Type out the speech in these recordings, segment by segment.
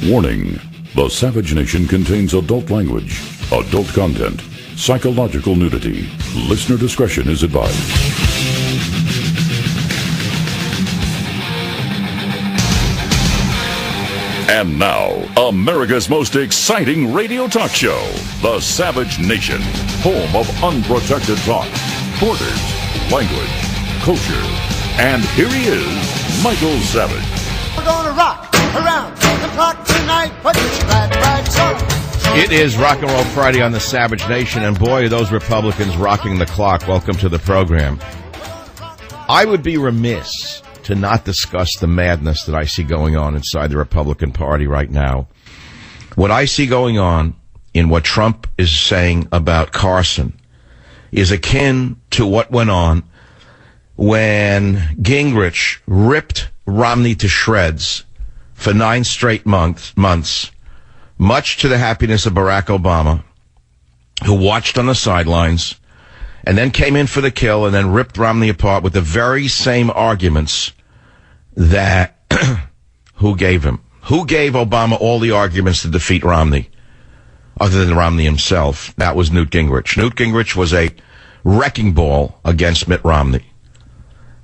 Warning: the Savage Nation contains adult language, adult content, psychological nudity. Listener discretion is advised. And now, America's most exciting radio talk show, The Savage Nation, home of unprotected talk, borders, language, culture. And here he is, Michael Savage. We're gonna rock around the clock tonight. Put your glad rags on. It is Rock and Roll Friday on the Savage Nation, and boy, are those Republicans rocking the clock. Welcome to the program. I would be remiss to not discuss the madness that I see going on inside the Republican Party right now. What I see going on in what Trump is saying about Carson is akin to what went on when Gingrich ripped Romney to shreds for 9 straight months, much to the happiness of Barack Obama, who watched on the sidelines and then came in for the kill and then ripped Romney apart with the very same arguments that who gave Obama all the arguments to defeat Romney other than Romney himself? That was Newt Gingrich. Newt Gingrich was a wrecking ball against Mitt Romney.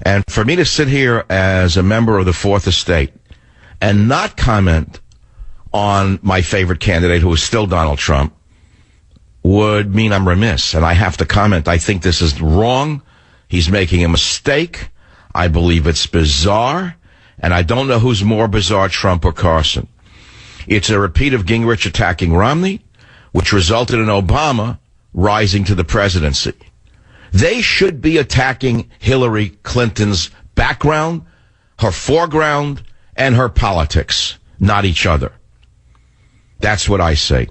And for me to sit here as a member of the Fourth Estate and not comment on my favorite candidate, who is still Donald Trump, would mean I'm remiss. And I have to comment. I think this is wrong. He's making a mistake. I believe it's bizarre. And I don't know who's more bizarre, Trump or Carson. It's a repeat of Gingrich attacking Romney, which resulted in Obama rising to the presidency. They should be attacking Hillary Clinton's background, her foreground, and her politics, not each other. That's what I say.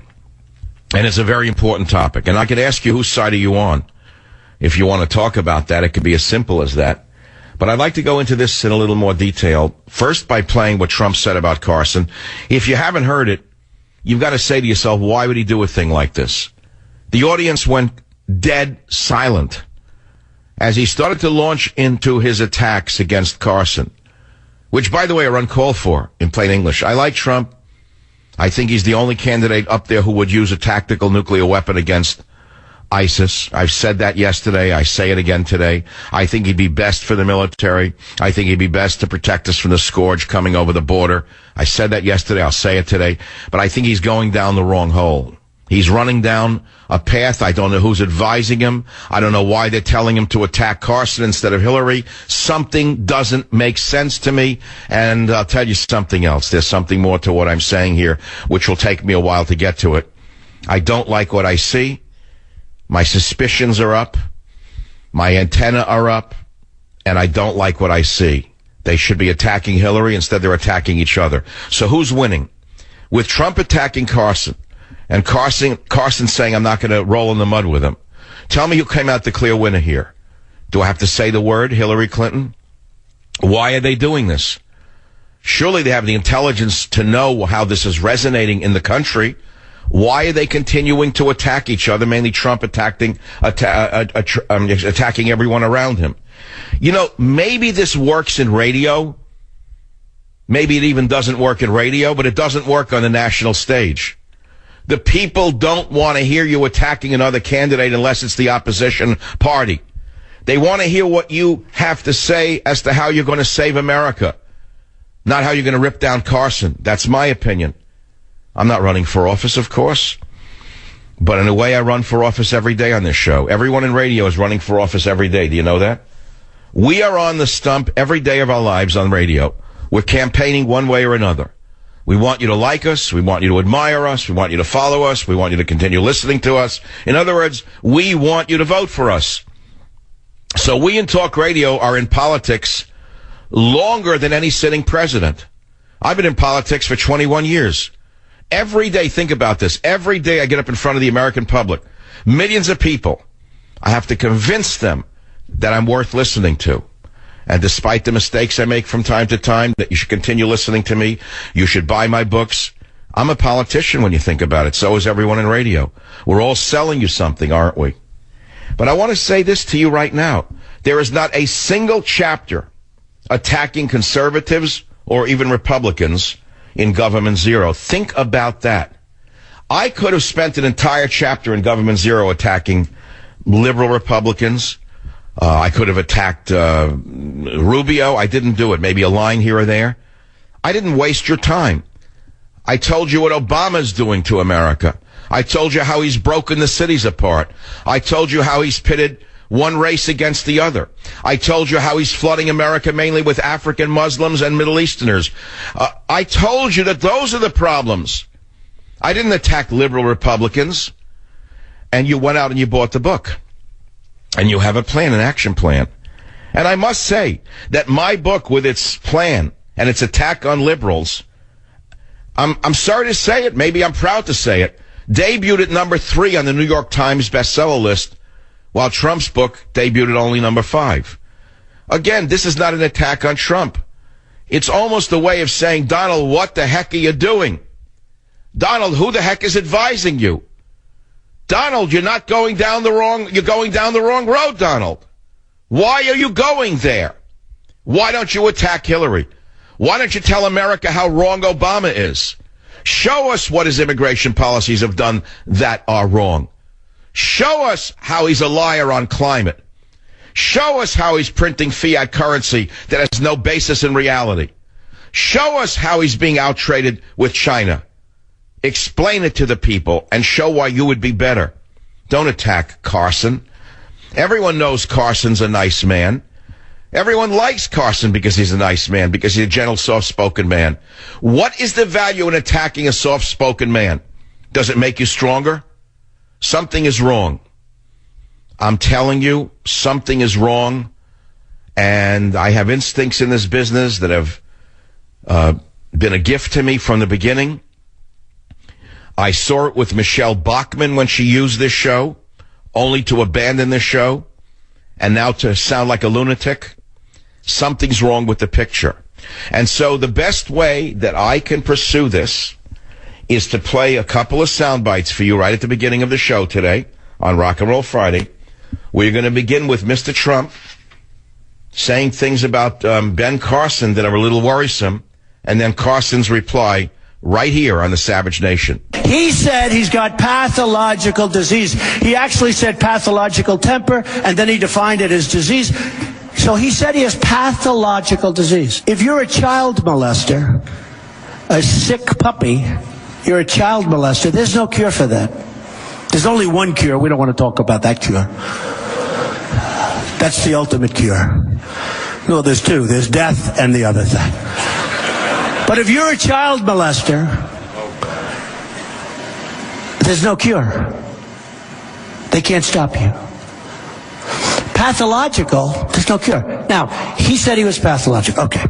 And it's a very important topic. And I could ask you, whose side are you on? If you want to talk about that, it could be as simple as that. But I'd like to go into this in a little more detail. First, by playing what Trump said about Carson. If you haven't heard it, you've got to say to yourself, why would he do a thing like this? The audience went dead silent as he started to launch into his attacks against Carson, which, by the way, are uncalled for in plain English. I like Trump. I think he's the only candidate up there who would use a tactical nuclear weapon against ISIS. I've said that yesterday. I say it again today. I think he'd be best for the military. I think he'd be best to protect us from the scourge coming over the border. I said that yesterday. I'll say it today. But I think he's going down the wrong hole. He's running down a path. I don't know who's advising him. I don't know why they're telling him to attack Carson instead of Hillary. Something doesn't make sense to me. And I'll tell you something else. There's something more to what I'm saying here, which will take me a while to get to it. I don't like what I see. My suspicions are up. My antenna are up. And I don't like what I see. They should be attacking Hillary. Instead, they're attacking each other. So who's winning? With Trump attacking Carson, and Carson saying, I'm not going to roll in the mud with him. Tell me who came out the clear winner here. Do I have to say the word, Hillary Clinton? Why are they doing this? Surely they have the intelligence to know how this is resonating in the country. Why are they continuing to attack each other, mainly Trump attacking everyone around him? You know, maybe this works in radio. Maybe it even doesn't work in radio, but it doesn't work on the national stage. The people don't want to hear you attacking another candidate unless it's the opposition party. They want to hear what you have to say as to how you're going to save America, not how you're going to rip down Carson. That's my opinion. I'm not running for office, of course, but in a way I run for office every day on this show. Everyone in radio is running for office every day. Do you know that? We are on the stump every day of our lives on radio. We're campaigning one way or another. We want you to like us. We want you to admire us. We want you to follow us. We want you to continue listening to us. In other words, we want you to vote for us. So we in talk radio are in politics longer than any sitting president. I've been in politics for 21 years. Every day, think about this. Every day I get up in front of the American public, millions of people. I have to convince them that I'm worth listening to. And despite the mistakes I make from time to time, that you should continue listening to me. You should buy my books. I'm a politician when you think about it. So is everyone in radio. We're all selling you something, aren't we? But I want to say this to you right now. There is not a single chapter attacking conservatives or even Republicans in Government Zero. Think about that. I could have spent an entire chapter in Government Zero attacking liberal Republicans. I could have attacked Rubio. I didn't do it. Maybe a line here or there. I didn't waste your time. I told you what Obama's doing to America. I told you how he's broken the cities apart. I told you how he's pitted one race against the other. I told you how he's flooding America mainly with African Muslims and Middle Easterners. I told you that those are the problems. I didn't attack liberal Republicans. And you went out and you bought the book. And you have a plan, an action plan. And I must say that my book, with its plan and its attack on liberals, I'm sorry to say it, maybe I'm proud to say it, debuted at number 3 on the New York Times bestseller list, while Trump's book debuted at only number 5. Again, this is not an attack on Trump. It's almost a way of saying, Donald, what the heck are you doing? Donald, who the heck is advising you? Donald, you're going down the wrong road, Donald. Why are you going there? Why don't you attack Hillary? Why don't you tell America how wrong Obama is? Show us what his immigration policies have done that are wrong. Show us how he's a liar on climate. Show us how he's printing fiat currency that has no basis in reality. Show us how he's being outtraded with China. Explain it to the people and show why you would be better. Don't attack Carson. Everyone knows Carson's a nice man. Everyone likes Carson because he's a nice man, because he's a gentle, soft-spoken man. What is the value in attacking a soft-spoken man? Does it make you stronger? Something is wrong. I'm telling you, something is wrong. And I have instincts in this business that have been a gift to me from the beginning. I saw it with Michelle Bachmann when she used this show, only to abandon this show, and now to sound like a lunatic. Something's wrong with the picture. And so the best way that I can pursue this is to play a couple of sound bites for you right at the beginning of the show today on Rock and Roll Friday. We're going to begin with Mr. Trump saying things about Ben Carson that are a little worrisome, and then Carson's reply right here on the Savage Nation. He said he's got pathological disease. He actually said pathological temper, and then he defined it as disease. So he said he has pathological disease. If you're a child molester, a sick puppy, you're a child molester, there's no cure for that. There's only one cure. We don't want to talk about that cure. That's the ultimate cure. No, there's two. There's death and the other thing. But if you're a child molester, there's no cure. They can't stop you. Pathological, there's no cure. Now, he said he was pathological. Okay.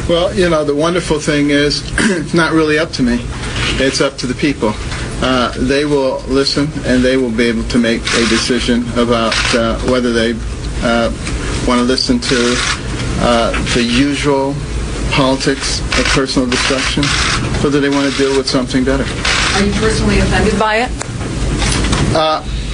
Well, you know, the wonderful thing is it's not really up to me. It's up to the people. They will listen, and they will be able to make a decision about whether they want to listen to the usual politics of personal destruction, or do they want to deal with something better? Are you personally offended by it?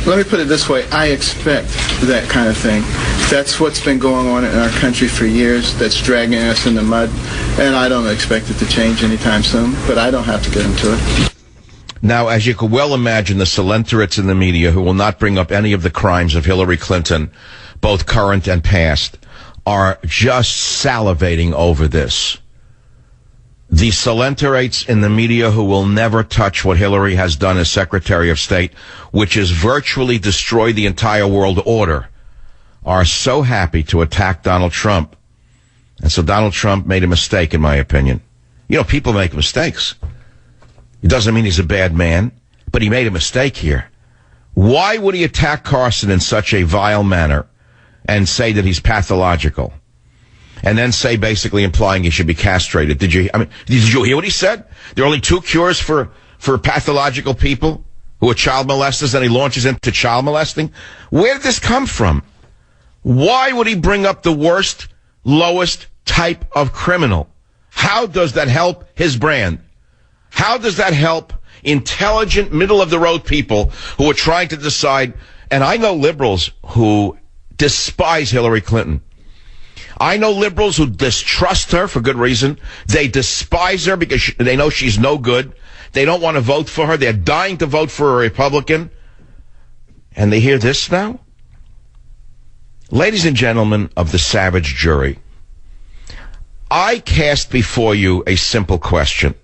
Let me put it this way. I expect that kind of thing. That's what's been going on in our country for years. That's dragging us in the mud. And I don't expect it to change anytime soon, but I don't have to get into it. Now, as you could well imagine, the Solenterates in the media who will not bring up any of the crimes of Hillary Clinton, both current and past, are just salivating over this. The Solenterates in the media who will never touch what Hillary has done as Secretary of State, which is virtually destroy the entire world order, are so happy to attack Donald Trump. And so Donald Trump made a mistake, in my opinion. You know, people make mistakes. It doesn't mean he's a bad man, but he made a mistake here. Why would he attack Carson in such a vile manner and say that he's pathological? And then say, basically implying he should be castrated. Did you hear what he said? There are only two cures for pathological people who are child molesters, and he launches into child molesting? Where did this come from? Why would he bring up the worst, lowest type of criminal? How does that help his brand? How does that help intelligent, middle-of-the-road people who are trying to decide? And I know liberals who despise Hillary Clinton. I know liberals who distrust her for good reason. They despise her because they know she's no good. They don't want to vote for her. They're dying to vote for a Republican. And they hear this now? Ladies and gentlemen of the savage jury, I cast before you a simple question.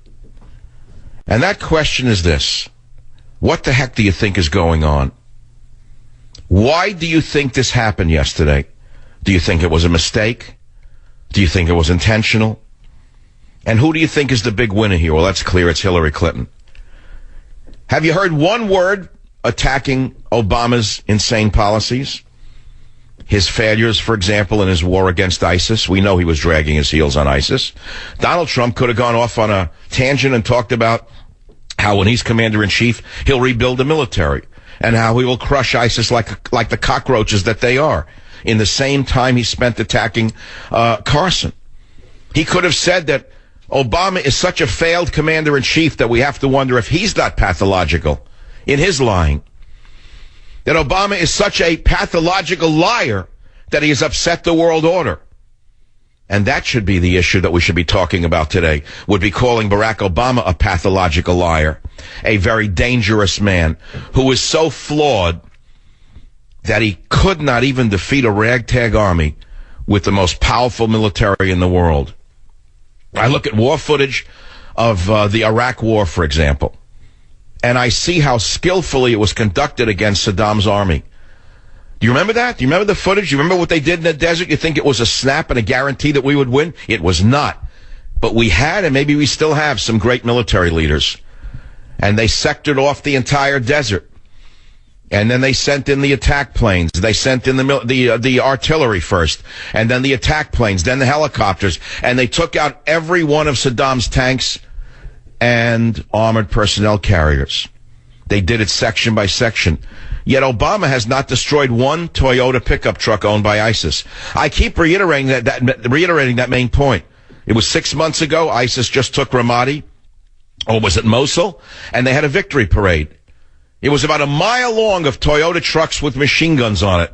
And that question is this. What the heck do you think is going on? Why do you think this happened yesterday? Do you think it was a mistake? Do you think it was intentional? And who do you think is the big winner here? Well, that's clear. It's Hillary Clinton. Have you heard one word attacking Obama's insane policies? His failures, for example, in his war against ISIS. We know he was dragging his heels on ISIS. Donald Trump could have gone off on a tangent and talked about how when he's commander-in-chief, he'll rebuild the military and how he will crush ISIS like the cockroaches that they are. In the same time he spent attacking Carson. He could have said that Obama is such a failed commander-in-chief that we have to wonder if he's not pathological in his lying. That Obama is such a pathological liar that he has upset the world order. And that should be the issue that we should be talking about today, would be calling Barack Obama a pathological liar, a very dangerous man who is so flawed that he could not even defeat a ragtag army with the most powerful military in the world. I look at war footage of the Iraq War, for example, and I see how skillfully it was conducted against Saddam's army. Do you remember that? Do you remember the footage? Do you remember what they did in the desert? You think it was a snap and a guarantee that we would win? It was not. But we had, and maybe we still have, some great military leaders. And they sectored off the entire desert. And then they sent in the attack planes. They sent in the artillery first, and then the attack planes, then the helicopters. And they took out every one of Saddam's tanks and armored personnel carriers. They did it section by section. Yet Obama has not destroyed one Toyota pickup truck owned by ISIS. I keep reiterating that main point. It was 6 months ago. ISIS just took Ramadi, or was it Mosul? And they had a victory parade. It was about a mile long of Toyota trucks with machine guns on it,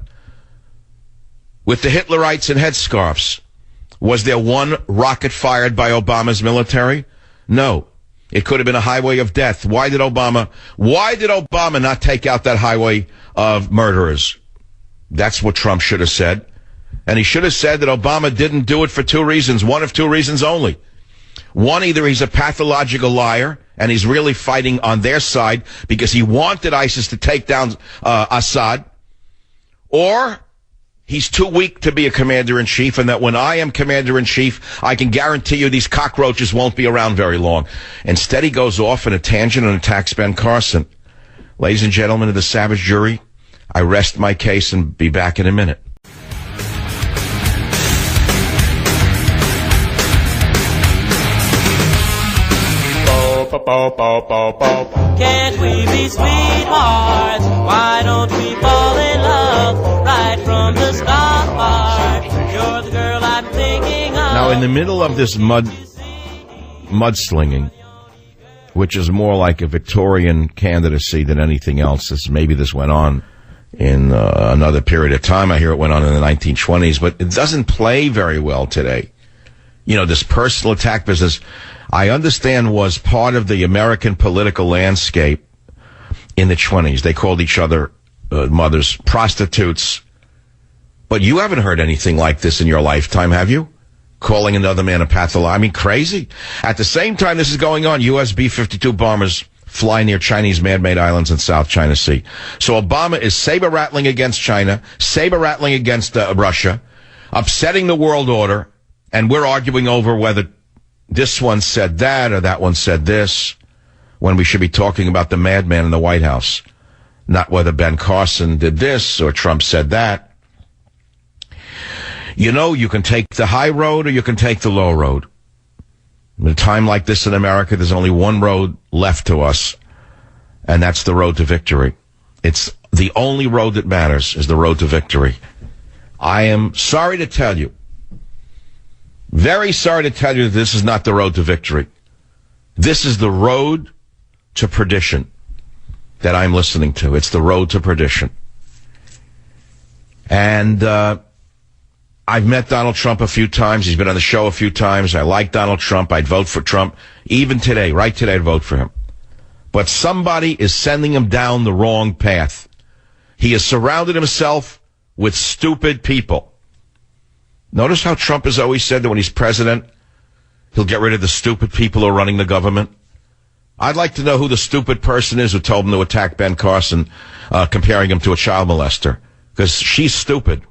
with the Hitlerites and headscarves. Was there one rocket fired by Obama's military? No. It could have been a highway of death. Why did Obama not take out that highway of murderers? That's what Trump should have said. And he should have said that Obama didn't do it for two reasons, one of two reasons only. One, either he's a pathological liar, and he's really fighting on their side because he wanted ISIS to take down Assad, or he's too weak to be a commander-in-chief, and that when I am commander-in-chief, I can guarantee you these cockroaches won't be around very long. Instead, he goes off in a tangent and attacks Ben Carson. Ladies and gentlemen of the savage jury, I rest my case and be back in a minute. Can't we be sweethearts? Why don't we fall in love right from the start? You're the girl I'm thinking of. Now, in the middle of this mudslinging, which is more like a Victorian candidacy than anything else, maybe this went on in another period of time. I hear it went on in the 1920s, but it doesn't play very well today. You know, this personal attack business, I understand, was part of the American political landscape in the 20s. They called each other mothers prostitutes. But you haven't heard anything like this in your lifetime, have you? Calling another man a pathologist. I mean, crazy. At the same time this is going on, U.S. B-52 bombers fly near Chinese man-made islands in South China Sea. So Obama is saber-rattling against China, saber-rattling against Russia, upsetting the world order, and we're arguing over whether this one said that or that one said this, when we should be talking about the madman in the White House, not whether Ben Carson did this or Trump said that. You know, you can take the high road or you can take the low road. In a time like this in America, there's only one road left to us, and that's the road to victory. It's the only road that matters, is the road to victory. I am sorry to tell you, very sorry to tell you that this is not the road to victory. This is the road to perdition that I'm listening to. It's the road to perdition. And I've met Donald Trump a few times. He's been on the show a few times. I like Donald Trump. I'd vote for Trump. Even today, right today, I'd vote for him. But somebody is sending him down the wrong path. He has surrounded himself with stupid people. Notice how Trump has always said that when he's president, he'll get rid of the stupid people who are running the government. I'd like to know who the stupid person is who told him to attack Ben Carson, comparing him to a child molester, because she's stupid.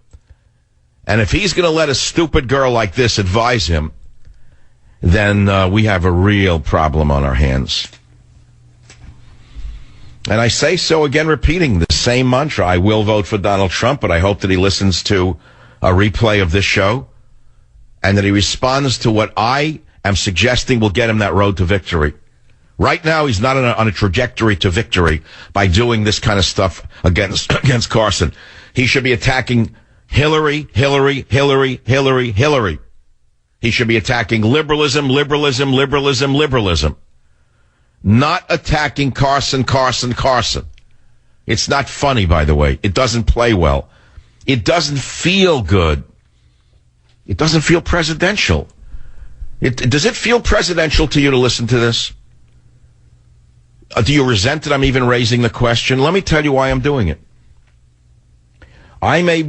And if he's going to let a stupid girl like this advise him, then we have a real problem on our hands. And I say so again, repeating the same mantra. I will vote for Donald Trump, but I hope that he listens to a replay of this show and that he responds to what I am suggesting will get him that road to victory. Right now, he's not on a trajectory to victory by doing this kind of stuff against Carson. He should be attacking Hillary. He should be attacking liberalism. Not attacking Carson. It's not funny, by the way. It doesn't play well. It doesn't feel good. It doesn't feel presidential. Does it feel presidential to you to listen to this? Do you resent that I'm even raising the question? Let me tell you why I'm doing it. I may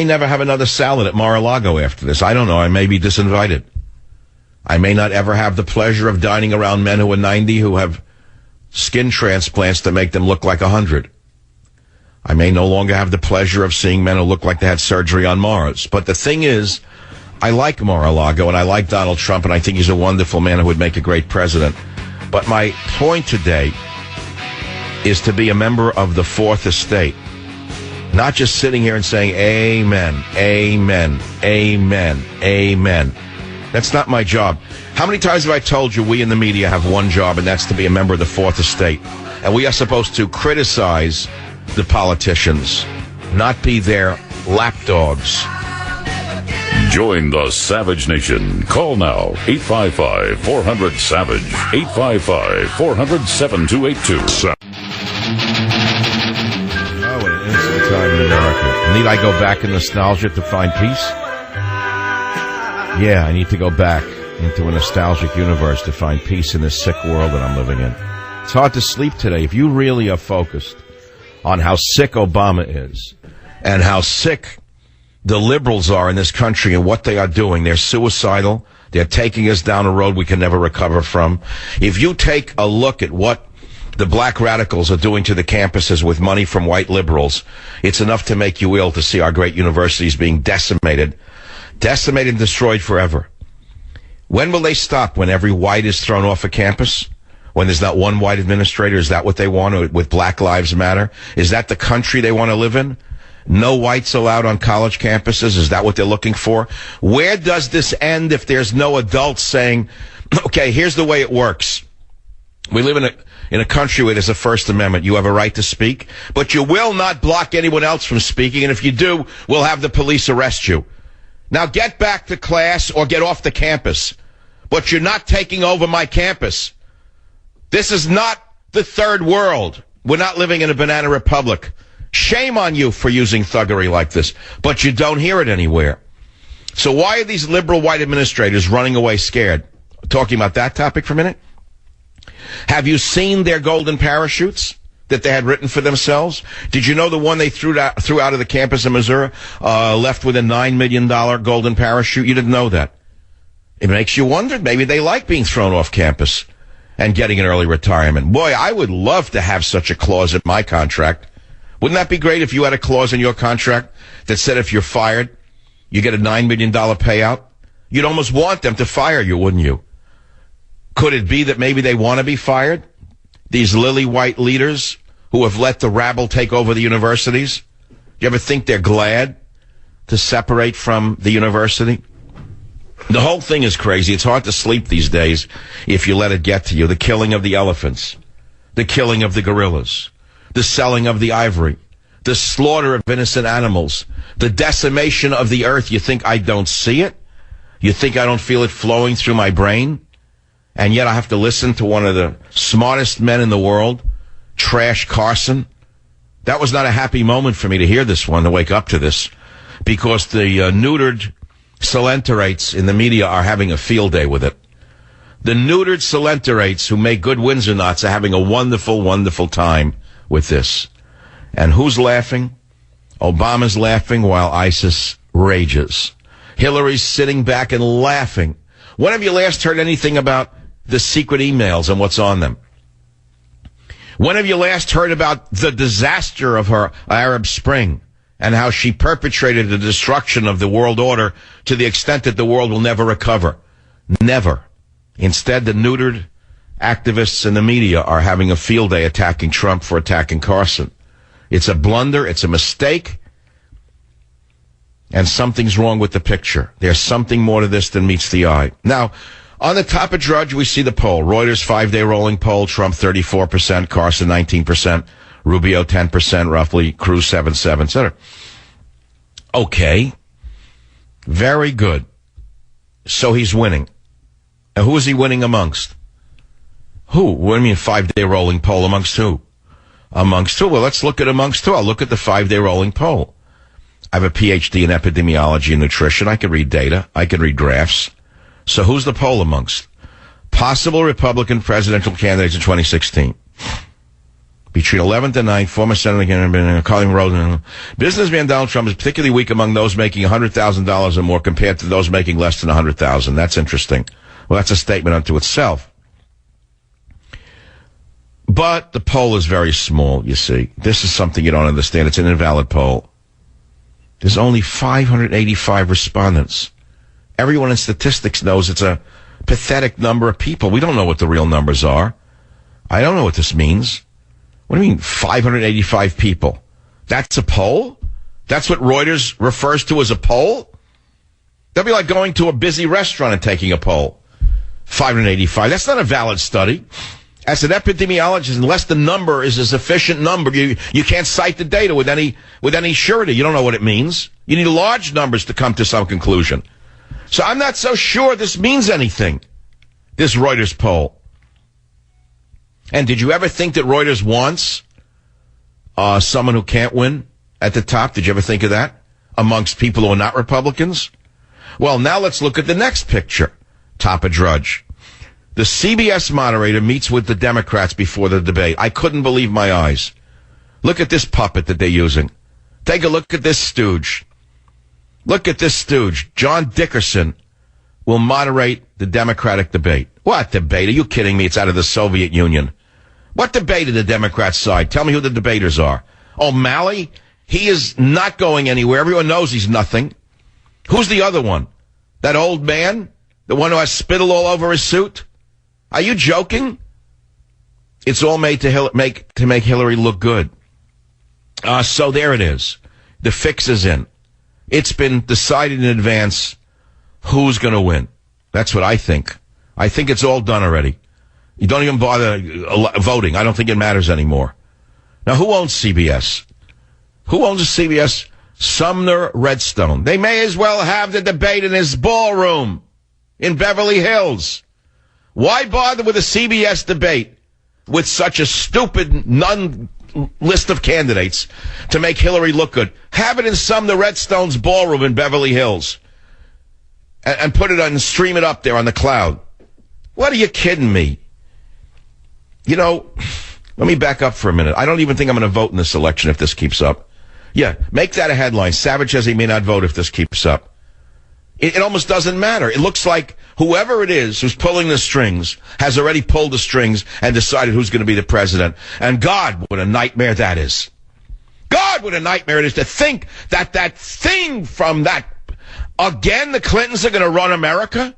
never have another salad at Mar-a-Lago after this. I don't know. I may be disinvited. I may not ever have the pleasure of dining around men who are 90 who have skin transplants that make them look like 100. I may no longer have the pleasure of seeing men who look like they had surgery on Mars. But the thing is, I like Mar-a-Lago and I like Donald Trump and I think he's a wonderful man who would make a great president. But my point today is to be a member of the Fourth Estate. Not just sitting here and saying, amen, amen, amen, amen. That's not my job. How many times have I told you we in the media have one job, and that's to be a member of the Fourth Estate? And we are supposed to criticize the politicians, not be their lapdogs. Join the Savage Nation. Call now, 855-400-SAVAGE, 855-400-7282. Oh, what an innocent time in America. Need I go back in nostalgia to find peace? Yeah, I need to go back into a nostalgic universe to find peace in this sick world that I'm living in. It's hard to sleep today. If you really are focused on how sick Obama is and how sick the liberals are in this country and what they are doing, they're suicidal. They're taking us down a road we can never recover from. If you take a look at what the black radicals are doing to the campuses with money from white liberals, it's enough to make you ill to see our great universities being decimated and destroyed forever. When will they stop? When every white is thrown off a campus? When there's not one white administrator? Is that what they want with Black Lives Matter? Is that the country they want to live in? No whites allowed on college campuses? Is that what they're looking for? Where does this end if there's no adults saying, okay, here's the way it works. We live in a country where there's a First Amendment. You have a right to speak, but you will not block anyone else from speaking, and if you do, we'll have the police arrest you. Now get back to class or get off the campus. But you're not taking over my campus. This is not the third world. We're not living in a banana republic. Shame on you for using thuggery like this. But you don't hear it anywhere. So why are these liberal white administrators running away scared? Talking about that topic for a minute. Have you seen their golden parachutes that they had written for themselves? Did you know the one they threw out of the campus in Missouri left with a $9 million golden parachute? You didn't know that. It makes you wonder. Maybe they like being thrown off campus and getting an early retirement. Boy, I would love to have such a clause in my contract. Wouldn't that be great if you had a clause in your contract that said if you're fired, you get a $9 million payout? You'd almost want them to fire you, wouldn't you? Could it be that maybe they want to be fired? These lily white leaders who have let the rabble take over the universities? Do you ever think they're glad to separate from the university? The whole thing is crazy. It's hard to sleep these days if you let it get to you. The killing of the elephants, the killing of the gorillas, the selling of the ivory, the slaughter of innocent animals, the decimation of the earth. You think I don't see it? You think I don't feel it flowing through my brain? And yet I have to listen to one of the smartest men in the world trash Carson. That was not a happy moment for me to hear this one, to wake up to this. because the neutered Salenterates in the media are having a field day with it. The neutered Salenterates who make good Windsor knots are having a wonderful, wonderful time with this. And who's laughing? Obama's laughing while ISIS rages. Hillary's sitting back and laughing. When have you last heard anything about the secret emails and what's on them? When have you last heard about the disaster of her Arab Spring and how she perpetrated the destruction of the world order to the extent that the world will never recover? Never. Instead, the neutered activists in the media are having a field day attacking Trump for attacking Carson. It's a blunder. It's a mistake. And something's wrong with the picture. There's something more to this than meets the eye. Now, on the top of Drudge, we see the poll. Reuters 5-day rolling poll. Trump 34%, Carson 19%, Rubio 10% roughly, Cruz 7.7, etc. Okay. Very good. So he's winning. And who is he winning amongst? Who? What do you mean 5-day rolling poll? Amongst who? Amongst who? Well, let's look at amongst who. I'll look at the 5-day rolling poll. I have a PhD in epidemiology and nutrition. I can read data. I can read graphs. So who's the poll amongst? Possible Republican presidential candidates in 2016. Between 11th and 9th, former Senator Colin Rosen. Businessman Donald Trump is particularly weak among those making $100,000 or more compared to those making less than $100,000. That's interesting. Well, that's a statement unto itself. But the poll is very small, you see. This is something you don't understand. It's an invalid poll. There's only 585 respondents. Everyone in statistics knows it's a pathetic number of people. We don't know what the real numbers are. I don't know what this means. What do you mean, 585 people? That's a poll? That's what Reuters refers to as a poll? That'd be like going to a busy restaurant and taking a poll. 585. That's not a valid study. As an epidemiologist, unless the number is a sufficient number, you can't cite the data with any surety. You don't know what it means. You need large numbers to come to some conclusion. So I'm not so sure this means anything, this Reuters poll. And did you ever think that Reuters wants someone who can't win at the top? Did you ever think of that? Amongst people who are not Republicans? Well, now let's look at the next picture. Top of Drudge. The CBS moderator meets with the Democrats before the debate. I couldn't believe my eyes. Look at this puppet that they're using. Take a look at this stooge. Look at this stooge. John Dickerson will moderate the Democratic debate. What debate? Are you kidding me? It's out of the Soviet Union. What debate did the Democrats side? Tell me who the debaters are. O'Malley? He is not going anywhere. Everyone knows he's nothing. Who's the other one? That old man? The one who has spittle all over his suit? Are you joking? It's all made to make Hillary look good. So there it is. The fix is in. It's been decided in advance who's going to win. That's what I think. I think it's all done already. You don't even bother voting. I don't think it matters anymore. Now, who owns CBS? Who owns CBS? Sumner Redstone. They may as well have the debate in his ballroom in Beverly Hills. Why bother with a CBS debate with such a stupid list of candidates to make Hillary look good? Have it in Sumner Redstone's ballroom in Beverly Hills and put it on and stream it up there on the cloud. What are you kidding me? You know, let me back up for a minute. I don't even think I'm going to vote in this election if this keeps up. Yeah, make that a headline. Savage says he may not vote if this keeps up. It almost doesn't matter. It looks like whoever it is who's pulling the strings has already pulled the strings and decided who's going to be the president. And God, what a nightmare that is. God, what a nightmare it is to think that that thing from that, again, the Clintons are going to run America?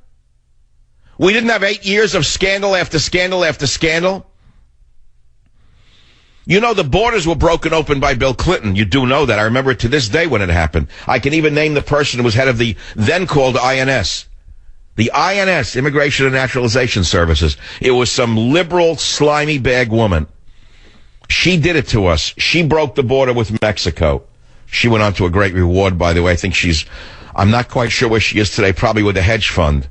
We didn't have 8 years of scandal after scandal after scandal. You know, the borders were broken open by Bill Clinton. You do know that. I remember it to this day when it happened. I can even name the person who was head of the then called INS. The INS, Immigration and Naturalization Services. It was some liberal, slimy bag woman. She did it to us. She broke the border with Mexico. She went on to a great reward, by the way. I think I'm not quite sure where she is today, probably with a hedge fund.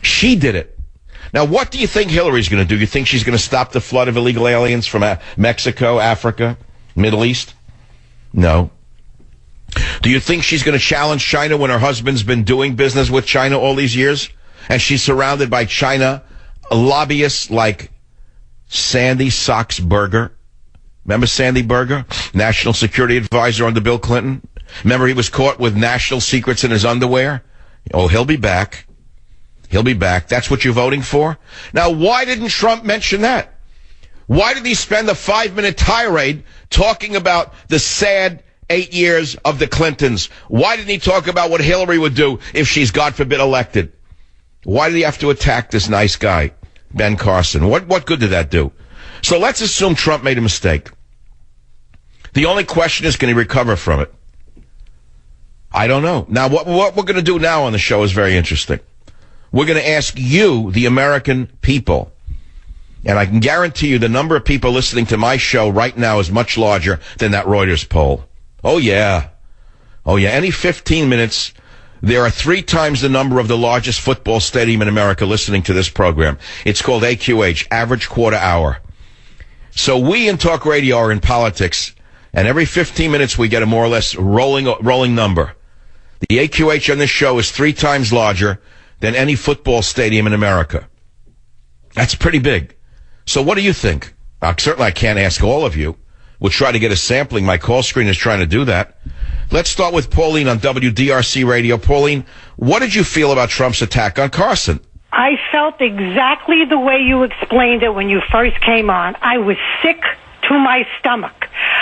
She did it. Now, what do you think Hillary's going to do? You think she's going to stop the flood of illegal aliens from Mexico, Africa, Middle East? No. Do you think she's going to challenge China when her husband's been doing business with China all these years? And she's surrounded by China lobbyists like Sandy Socks Berger. Remember Sandy Berger? National Security Advisor under Bill Clinton? Remember he was caught with national secrets in his underwear? Oh, he'll be back. He'll be back. That's what you're voting for? Now, why didn't Trump mention that? Why did he spend a 5-minute tirade talking about the sad 8 years of the Clintons? Why didn't he talk about what Hillary would do if she's, God forbid, elected? Why did he have to attack this nice guy, Ben Carson? What good did that do? So let's assume Trump made a mistake. The only question is, can he recover from it? I don't know. Now, what we're going to do now on the show is very interesting. We're going to ask you, the American people, and I can guarantee you the number of people listening to my show right now is much larger than that Reuters poll. Oh, yeah. Oh, yeah. Any 15 minutes, there are 3 times the number of the largest football stadium in America listening to this program. It's called AQH, average quarter hour. So we in talk radio are in politics, and every 15 minutes we get a more or less rolling number. The AQH on this show is 3 times larger than any football stadium in America. That's pretty big. So what do you think? Certainly I can't ask all of you. We'll try to get a sampling. My call screen is trying to do that. Let's start with Pauline on WDRC Radio. Pauline, what did you feel about Trump's attack on Carson? I felt exactly the way you explained it when you first came on. I was sick to my stomach.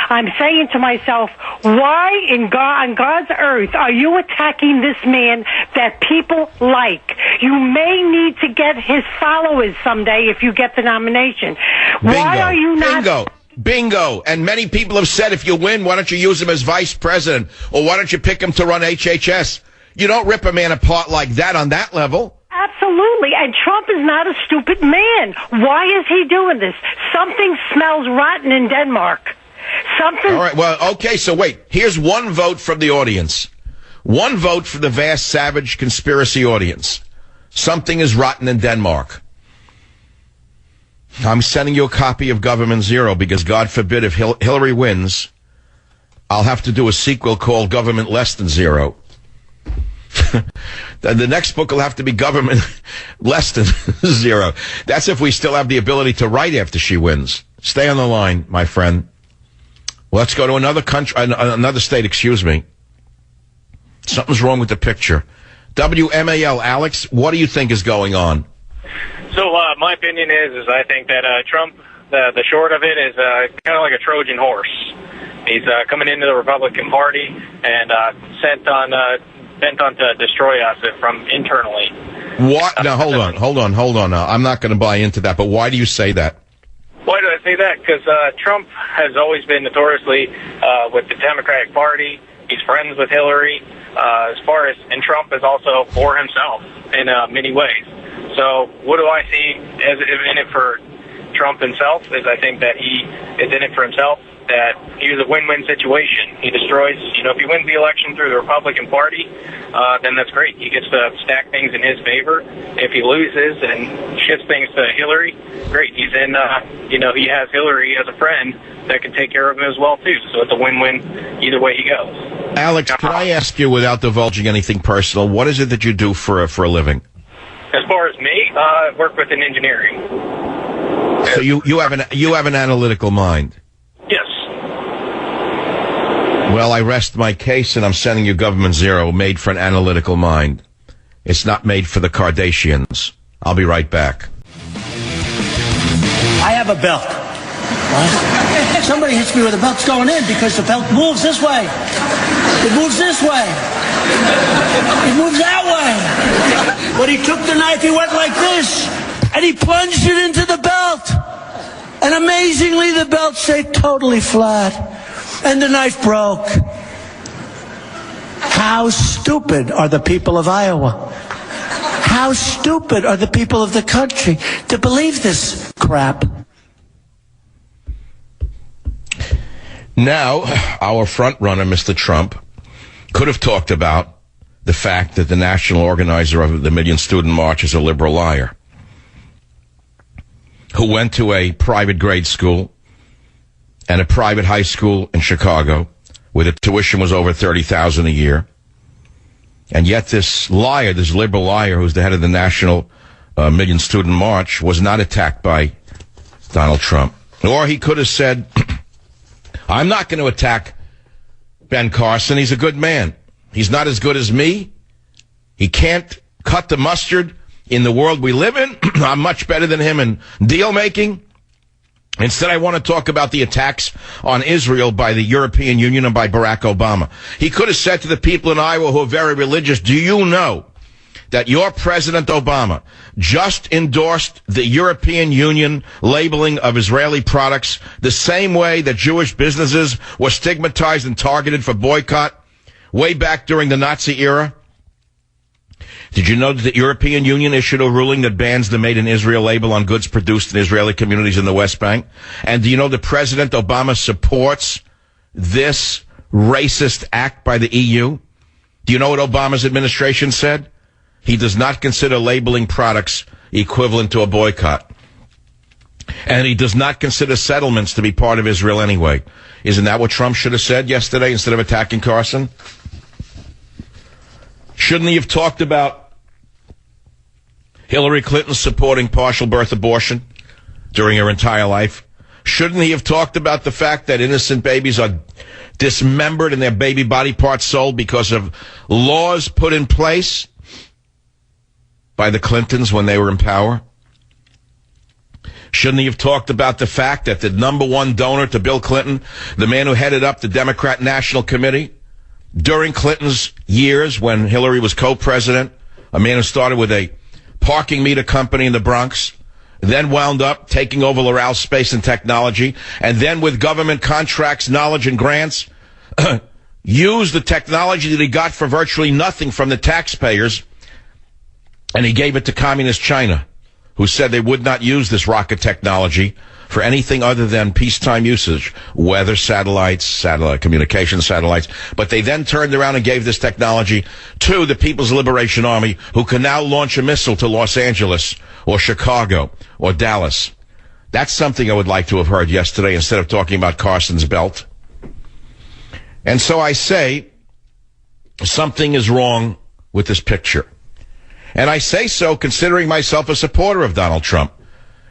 I'm saying to myself, why on God's earth are you attacking this man that people like? You may need to get his followers someday if you get the nomination. Bingo. Why are you not... Bingo. And many people have said, if you win, why don't you use him as vice president? Or why don't you pick him to run HHS? You don't rip a man apart like that on that level. Absolutely. And Trump is not a stupid man. Why is he doing this? Something smells rotten in Denmark. Something... All right, well, okay, so wait. Here's one vote from the audience. One vote from the vast, savage conspiracy audience. Something is rotten in Denmark. I'm sending you a copy of Government Zero because, God forbid, if Hillary wins, I'll have to do a sequel called Government Less Than Zero. The next book will have to be Government Less Than Zero. That's if we still have the ability to write after she wins. Stay on the line, my friend. Let's go to another country, another state, excuse me. Something's wrong with the picture. WMAL, Alex, what do you think is going on? So my opinion is I think that Trump, the short of it is kind of like a Trojan horse. He's coming into the Republican Party and bent on to destroy us from internally. What? Now, hold on. Now, I'm not going to buy into that, but why do you say that? Why do I say that? Because Trump has always been notoriously with the Democratic Party. He's friends with Hillary. And Trump is also for himself in many ways. So what do I see as in it for Trump himself is I think that he is in it for himself, that he was a win-win situation. He destroys, if he wins the election through the Republican Party, then that's great. He gets to stack things in his favor. If he loses and shifts things to Hillary, great. He's in, he has Hillary as a friend that can take care of him as well, too. So it's a win-win either way he goes. Alex, can I ask you, without divulging anything personal, what is it that you do for a living? As far as me, I work within engineering. So you have an analytical mind. Yes. Well, I rest my case, and I'm sending you Government Zero, made for an analytical mind. It's not made for the Kardashians. I'll be right back. I have a belt. What? Somebody hits me with a belt's going in because the belt moves this way. It moves this way. It moves that way. When he took the knife, he went like this, and he plunged it into the belt. And amazingly, the belt stayed totally flat, and the knife broke. How stupid are the people of Iowa? How stupid are the people of the country to believe this crap? Now, our front runner, Mr. Trump, could have talked about the fact that the national organizer of the Million Student March is a liberal liar who went to a private grade school and a private high school in Chicago, where the tuition was over $30,000 a year. And yet this liar, this liberal liar who's the head of the National Million Student March, was not attacked by Donald Trump. Or he could have said, I'm not going to attack Ben Carson. He's a good man. He's not as good as me. He can't cut the mustard in the world we live in. I'm much better than him in deal making. Instead, I want to talk about the attacks on Israel by the European Union and by Barack Obama. He could have said to the people in Iowa who are very religious, do you know that your President Obama just endorsed the European Union labeling of Israeli products the same way that Jewish businesses were stigmatized and targeted for boycott way back during the Nazi era? Did you know that the European Union issued a ruling that bans the Made in Israel label on goods produced in Israeli communities in the West Bank? And do you know that President Obama supports this racist act by the EU? Do you know what Obama's administration said? He does not consider labeling products equivalent to a boycott. And he does not consider settlements to be part of Israel anyway. Isn't that what Trump should have said yesterday instead of attacking Carson? Shouldn't he have talked about Hillary Clinton supporting partial birth abortion during her entire life? Shouldn't he have talked about the fact that innocent babies are dismembered and their baby body parts sold because of laws put in place by the Clintons when they were in power? Shouldn't he have talked about the fact that the number one donor to Bill Clinton, the man who headed up the Democrat National Committee during Clinton's years when Hillary was co-president, a man who started with a parking meter company in the Bronx, then wound up taking over Loral Space and Technology, and then with government contracts, knowledge, and grants, used the technology that he got for virtually nothing from the taxpayers, and he gave it to Communist China, who said they would not use this rocket technology for anything other than peacetime usage, weather satellites, satellite communication satellites. But they then turned around and gave this technology to the People's Liberation Army, who can now launch a missile to Los Angeles or Chicago or Dallas. That's something I would like to have heard yesterday instead of talking about Carson's belt. And so I say something is wrong with this picture. And I say so considering myself a supporter of Donald Trump.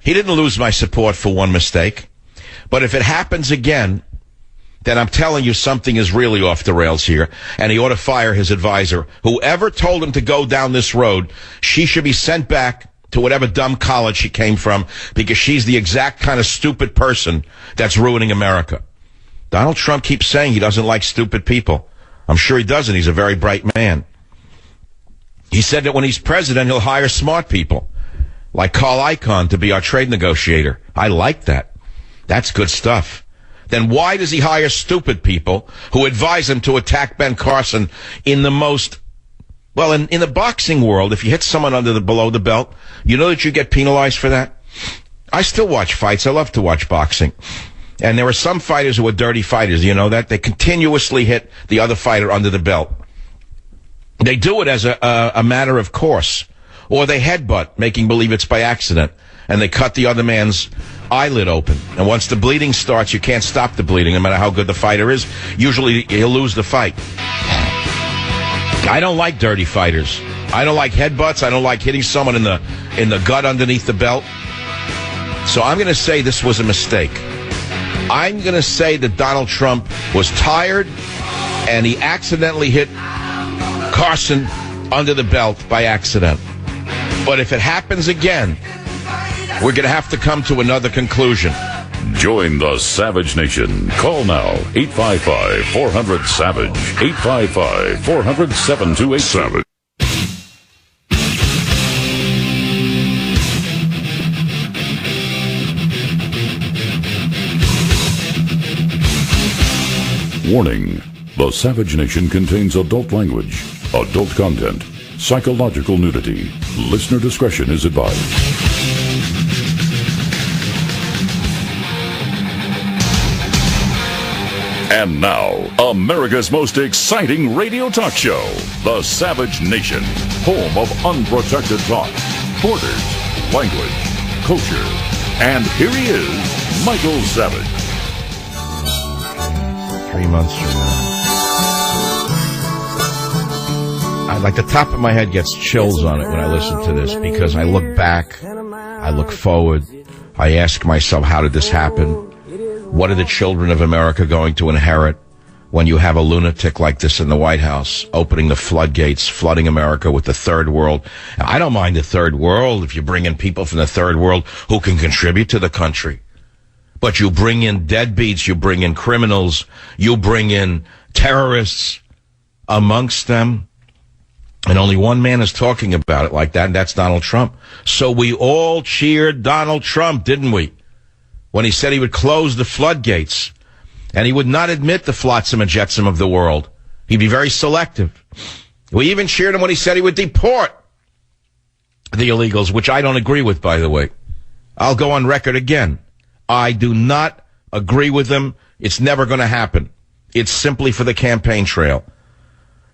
He didn't lose my support for one mistake. But if it happens again, then I'm telling you something is really off the rails here, and he ought to fire his advisor. Whoever told him to go down this road, she should be sent back to whatever dumb college she came from, because she's the exact kind of stupid person that's ruining America. Donald Trump keeps saying he doesn't like stupid people. I'm sure he doesn't. He's a very bright man. He said that when he's president, he'll hire smart people, like Carl Icahn to be our trade negotiator. I like that. That's good stuff. Then why does he hire stupid people who advise him to attack Ben Carson in the most, well, in the boxing world, if you hit someone below the belt, you know that you get penalized for that? I still watch fights. I love to watch boxing. And there are some fighters who are dirty fighters. You know that? They continuously hit the other fighter under the belt. They do it as a matter of course. Or they headbutt, making believe it's by accident. And they cut the other man's eyelid open. And once the bleeding starts, you can't stop the bleeding, no matter how good the fighter is. Usually, he'll lose the fight. I don't like dirty fighters. I don't like headbutts. I don't like hitting someone in the gut underneath the belt. So I'm going to say this was a mistake. I'm going to say that Donald Trump was tired, and he accidentally hit Carson under the belt by accident. But if it happens again, we're going to have to come to another conclusion. Join the Savage Nation. Call now, 855-400-SAVAGE, 855-400-7287. Warning, the Savage Nation contains adult language, adult content, psychological nudity. Listener discretion is advised. And now, America's most exciting radio talk show, The Savage Nation, home of unprotected talk, borders, language, culture. And here he is, Michael Savage. 3 months from now. like the top of my head gets chills on it when I listen to this, because I look back, I look forward, I ask myself, how did this happen? What are the children of America going to inherit when you have a lunatic like this in the White House, opening the floodgates, flooding America with the third world? And I don't mind the third world if you bring in people from the third world who can contribute to the country. But you bring in deadbeats, you bring in criminals, you bring in terrorists amongst them. And only one man is talking about it like that, and that's Donald Trump. So we all cheered Donald Trump, didn't we? When he said he would close the floodgates, and he would not admit the flotsam and jetsam of the world. He'd be very selective. We even cheered him when he said he would deport the illegals, which I don't agree with, by the way. I'll go on record again. I do not agree with him. It's never going to happen. It's simply for the campaign trail.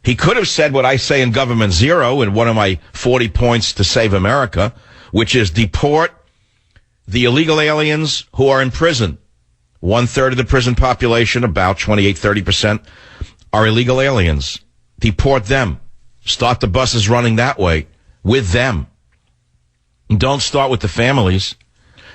He could have said what I say in Government Zero in one of my 40 points to save America, which is deport the illegal aliens who are in prison. 1/3 of the prison population, about 28-30%, are illegal aliens. Deport them. Start the buses running that way with them. Don't start with the families.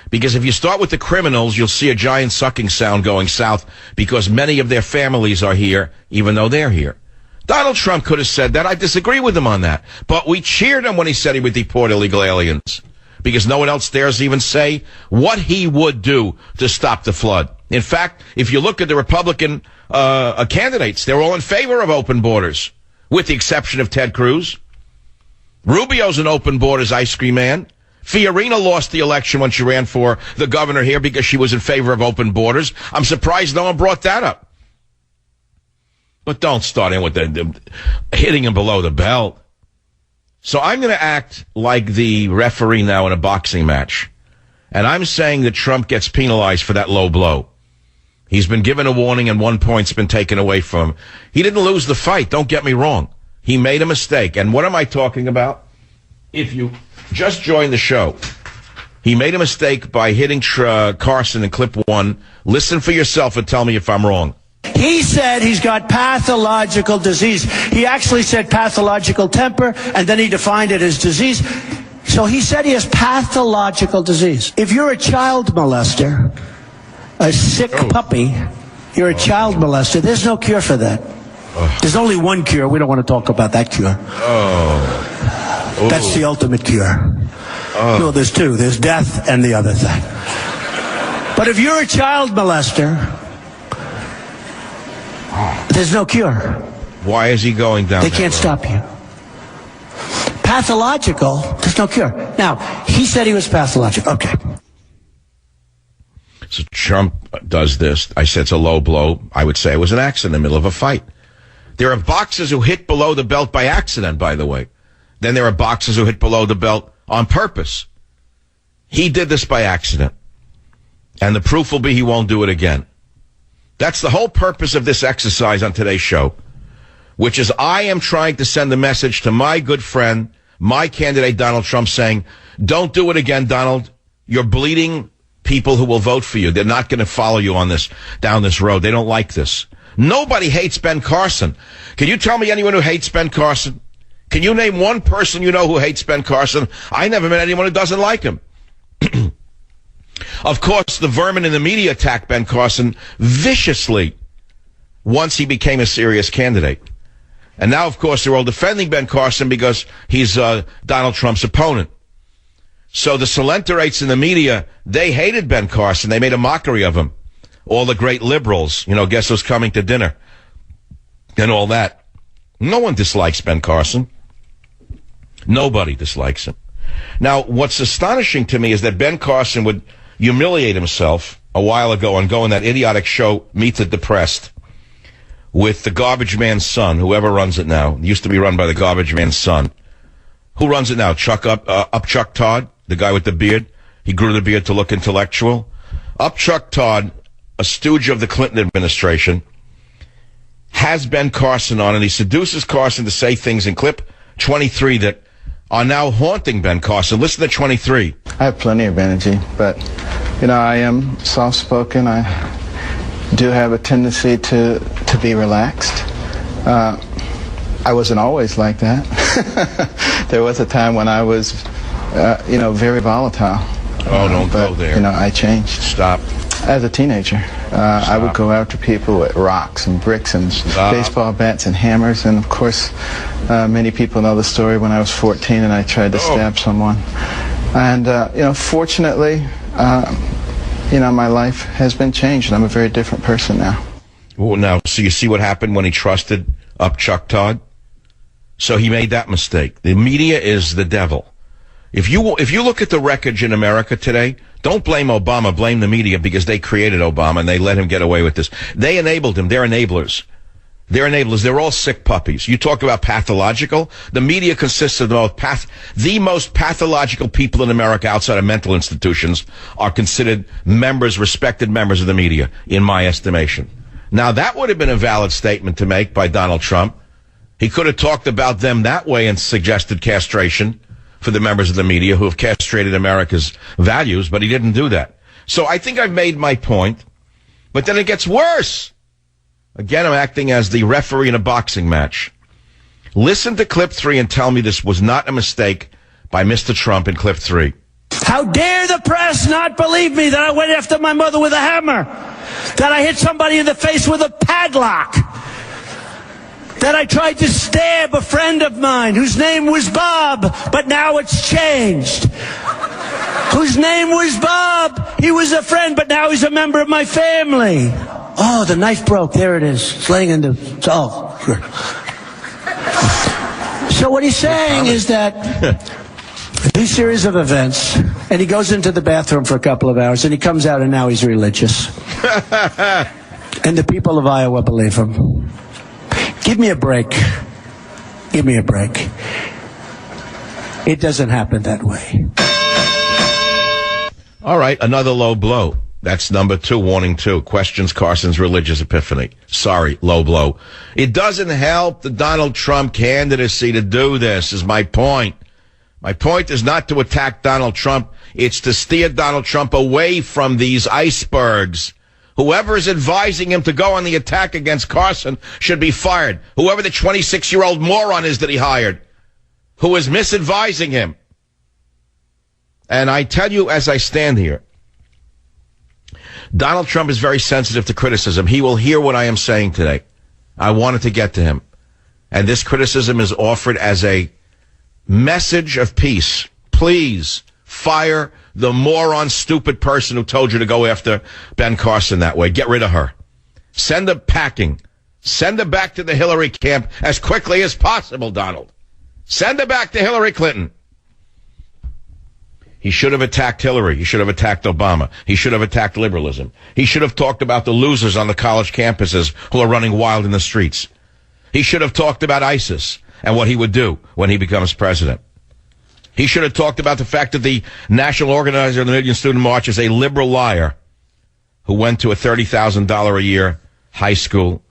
Because if you start with the criminals, you'll see a giant sucking sound going south, because many of their families are here, even though they're here. Donald Trump could have said that. I disagree with him on that. But we cheered him when he said he would deport illegal aliens, because no one else dares even say what he would do to stop the flood. In fact, if you look at the Republican candidates, they're all in favor of open borders, with the exception of Ted Cruz. Rubio's an open borders ice cream man. Fiorina lost the election when she ran for the governor here because she was in favor of open borders. I'm surprised no one brought that up. But don't start in with the hitting him below the belt. So I'm going to act like the referee now in a boxing match. And I'm saying that Trump gets penalized for that low blow. He's been given a warning and 1 point's been taken away from him. He didn't lose the fight, don't get me wrong. He made a mistake. And what am I talking about? If you just joined the show, he made a mistake by hitting Carson in clip 1. Listen for yourself and tell me if I'm wrong. He said he's got pathological disease. He actually said pathological temper, and then he defined it as disease. So he said he has pathological disease. If you're a child molester, a sick puppy, you're a child molester, there's no cure for that. There's only one cure. We don't want to talk about that cure. That's the ultimate cure. No, there's two. There's death and the other thing. But if you're a child molester, there's no cure. Why is he going down? They can't stop you. Pathological, there's no cure. Now, he said he was pathological. Okay. So Trump does this. I said it's a low blow. I would say it was an accident in the middle of a fight. There are boxers who hit below the belt by accident, by the way. Then there are boxers who hit below the belt on purpose. He did this by accident. And the proof will be he won't do it again. That's the whole purpose of this exercise on today's show, which is I am trying to send a message to my good friend, my candidate, Donald Trump, saying, don't do it again, Donald. You're bleeding people who will vote for you. They're not going to follow you on this, down this road. They don't like this. Nobody hates Ben Carson. Can you tell me anyone who hates Ben Carson? Can you name one person you know who hates Ben Carson? I never met anyone who doesn't like him. Of course, the vermin in the media attacked Ben Carson viciously once he became a serious candidate. And now, of course, they're all defending Ben Carson because he's Donald Trump's opponent. So the Salenterates in the media, they hated Ben Carson. They made a mockery of him. All the great liberals, you know, guess who's coming to dinner and all that. No one dislikes Ben Carson. Nobody dislikes him. Now, what's astonishing to me is that Ben Carson would humiliate himself a while ago and go on that idiotic show, Meet the Depressed, with the garbage man's son, whoever runs it now. It used to be run by the garbage man's son. Who runs it now? Chuck Todd, the guy with the beard. He grew the beard to look intellectual. Chuck Todd, a stooge of the Clinton administration, has Ben Carson on, and he seduces Carson to say things in clip 23 that are now haunting Ben Carson. Listen to 23. I have plenty of energy, but, you know, I am soft-spoken. I do have a tendency to be relaxed. I wasn't always like that. there was a time when I was, very volatile. Oh, don't go there. I changed. Stop. As a teenager, I would go after people with rocks and bricks and baseball bats and hammers. And, of course, many people know the story when I was 14 and I tried to stab someone. And, fortunately, my life has been changed, and I'm a very different person now. Well, now, so you see what happened when he trusted up Chuck Todd? So he made that mistake. The media is the devil. If you look at the wreckage in America today, don't blame Obama, blame the media, because they created Obama and they let him get away with this. They enabled him. They're enablers. They're enablers. They're all sick puppies. You talk about pathological. The media consists of the most pathological people in America outside of mental institutions are considered respected members of the media, in my estimation. Now, that would have been a valid statement to make by Donald Trump. He could have talked about them that way and suggested castration for the members of the media who have castrated America's values, but he didn't do that. So I think I've made my point, but then it gets worse. Again, I'm acting as the referee in a boxing match. Listen to clip 3 and tell me this was not a mistake by Mr. Trump in clip 3. How dare the press not believe me that I went after my mother with a hammer, that I hit somebody in the face with a padlock, that I tried to stab a friend of mine whose name was Bob, but now it's changed. Whose name was Bob. He was a friend, but now he's a member of my family. Oh, the knife broke. There it is. It's laying in the... Oh, sure. So what he's saying is that these series of events, and he goes into the bathroom for a couple of hours, and he comes out, and now he's religious. And the people of Iowa believe him. Give me a break. Give me a break. It doesn't happen that way. All right, another low blow. That's number 2, warning 2. Questions Carson's religious epiphany. Sorry, low blow. It doesn't help the Donald Trump candidacy to do this, is my point. My point is not to attack Donald Trump. It's to steer Donald Trump away from these icebergs. Whoever is advising him to go on the attack against Carson should be fired. Whoever the 26-year-old moron is that he hired, who is misadvising him. And I tell you as I stand here, Donald Trump is very sensitive to criticism. He will hear what I am saying today. I wanted to get to him. And this criticism is offered as a message of peace. Please fire the moron, stupid person who told you to go after Ben Carson that way. Get rid of her. Send her packing. Send her back to the Hillary camp as quickly as possible, Donald. Send her back to Hillary Clinton. He should have attacked Hillary. He should have attacked Obama. He should have attacked liberalism. He should have talked about the losers on the college campuses who are running wild in the streets. He should have talked about ISIS and what he would do when he becomes president. He should have talked about the fact that the national organizer of the Million Student March is a liberal liar who went to a $30,000 a year high school.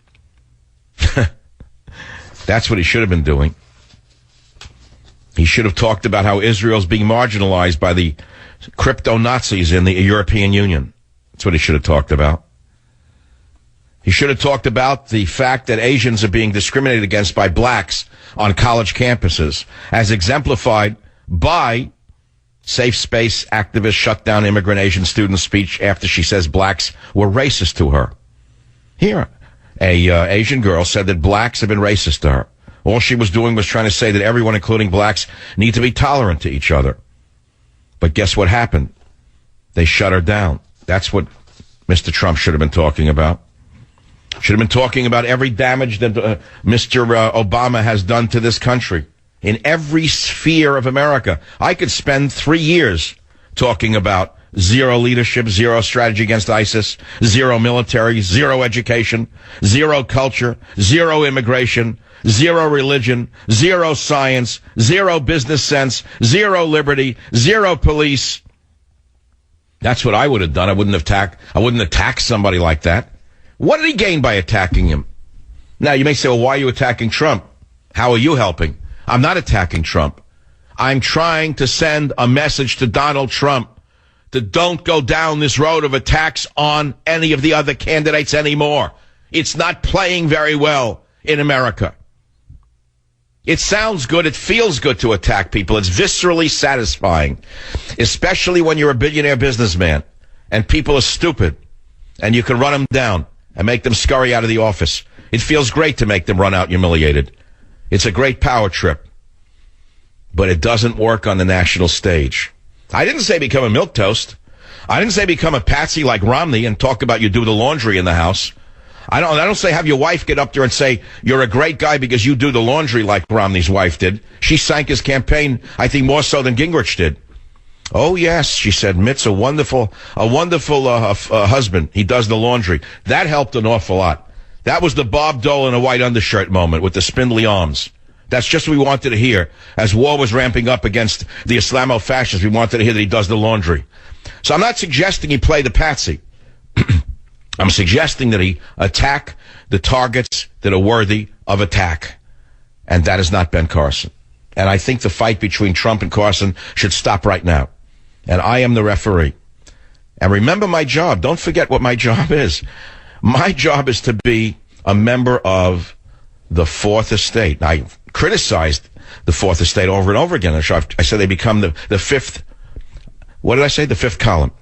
That's what he should have been doing. He should have talked about how Israel's being marginalized by the crypto-Nazis in the European Union. That's what he should have talked about. He should have talked about the fact that Asians are being discriminated against by blacks on college campuses, as exemplified by safe space activist shut down immigrant Asian student speech after she says blacks were racist to her. Here, a Asian girl said that blacks have been racist to her. All she was doing was trying to say that everyone, including blacks, need to be tolerant to each other. But guess what happened? They shut her down. That's what Mr. Trump should have been talking about. Should have been talking about every damage that Mr. Obama has done to this country in every sphere of America. I could spend 3 years talking about zero leadership, zero strategy against ISIS, zero military, zero education, zero culture, zero immigration, zero religion, zero science, zero business sense, zero liberty, zero police. That's what I would have done. I wouldn't attack somebody like that. What did he gain by attacking him? Now, you may say, well, why are you attacking Trump? How are you helping? I'm not attacking Trump. I'm trying to send a message to Donald Trump to don't go down this road of attacks on any of the other candidates anymore. It's not playing very well in America. It sounds good. It feels good to attack people. It's viscerally satisfying, especially when you're a billionaire businessman and people are stupid and you can run them down and make them scurry out of the office. It feels great to make them run out humiliated. It's a great power trip, but it doesn't work on the national stage. I didn't say become a milquetoast. I didn't say become a patsy like Romney and talk about you do the laundry in the house. I don't say have your wife get up there and say you're a great guy because you do the laundry like Romney's wife did. She sank his campaign, I think, more so than Gingrich did. Oh, yes, she said, Mitt's a wonderful husband. He does the laundry. That helped an awful lot. That was the Bob Dole in a white undershirt moment with the spindly arms. That's just what we wanted to hear. As war was ramping up against the Islamo-fascists, we wanted to hear that he does the laundry. So I'm not suggesting he play the patsy. I'm suggesting that he attack the targets that are worthy of attack. And that is not Ben Carson. And I think the fight between Trump and Carson should stop right now. And I am the referee. And remember my job. Don't forget what my job is. My job is to be a member of the Fourth Estate. I criticized the Fourth Estate over and over again. I said they become the fifth. What did I say? The fifth column.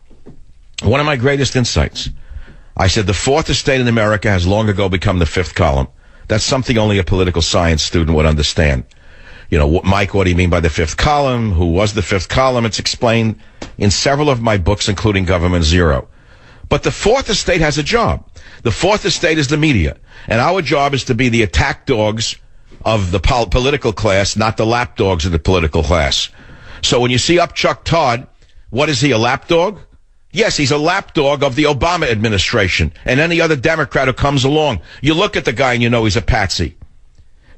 One of my greatest insights. I said the Fourth Estate in America has long ago become the fifth column. That's something only a political science student would understand. You know, Mike, what do you mean by the fifth column? Who was the fifth column? It's explained in several of my books, including Government Zero. But the Fourth Estate has a job. The Fourth Estate is the media. And our job is to be the attack dogs of the political class, not the lap dogs of the political class. So when you see up Chuck Todd, what is he, a lap dog? Yes, he's a lapdog of the Obama administration and any other Democrat who comes along. You look at the guy and you know he's a patsy.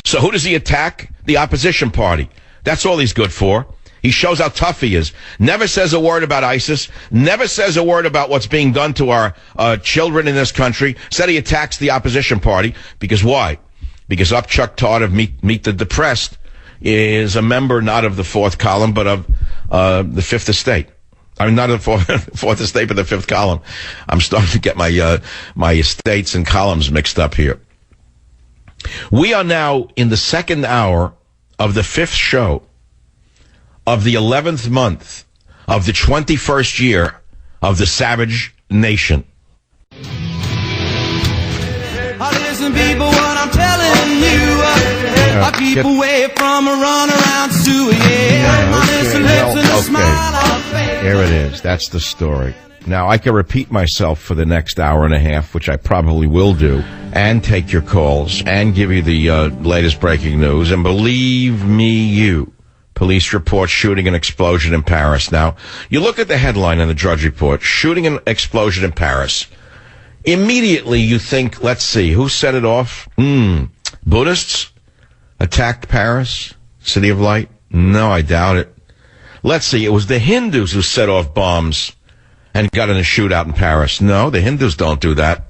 So who does he attack? The opposition party. That's all he's good for. He shows how tough he is. Never says a word about ISIS. Never says a word about what's being done to our children in this country. Said he attacks the opposition party. Because why? Because up Chuck Todd of Meet the Depressed is a member not of the fourth column, but of the Fifth Estate. I mean, not the fourth estate, but the fifth column. I'm starting to get my estates and columns mixed up here. We are now in the second hour of the fifth show of the 11th month of the 21st year of the Savage Nation. Listen, people, what I'm telling you. I keep away from a runaround Sue. Here it is. That's the story. Now, I can repeat myself for the next hour and a half, which I probably will do, and take your calls, and give you the latest breaking news. And believe me, police report shooting and explosion in Paris. Now, you look at the headline in the Drudge Report, shooting and explosion in Paris. Immediately you think, let's see, who set it off? Buddhists attacked Paris, City of Light? No, I doubt it. Let's see, it was the Hindus who set off bombs and got in a shootout in Paris. No, the Hindus don't do that.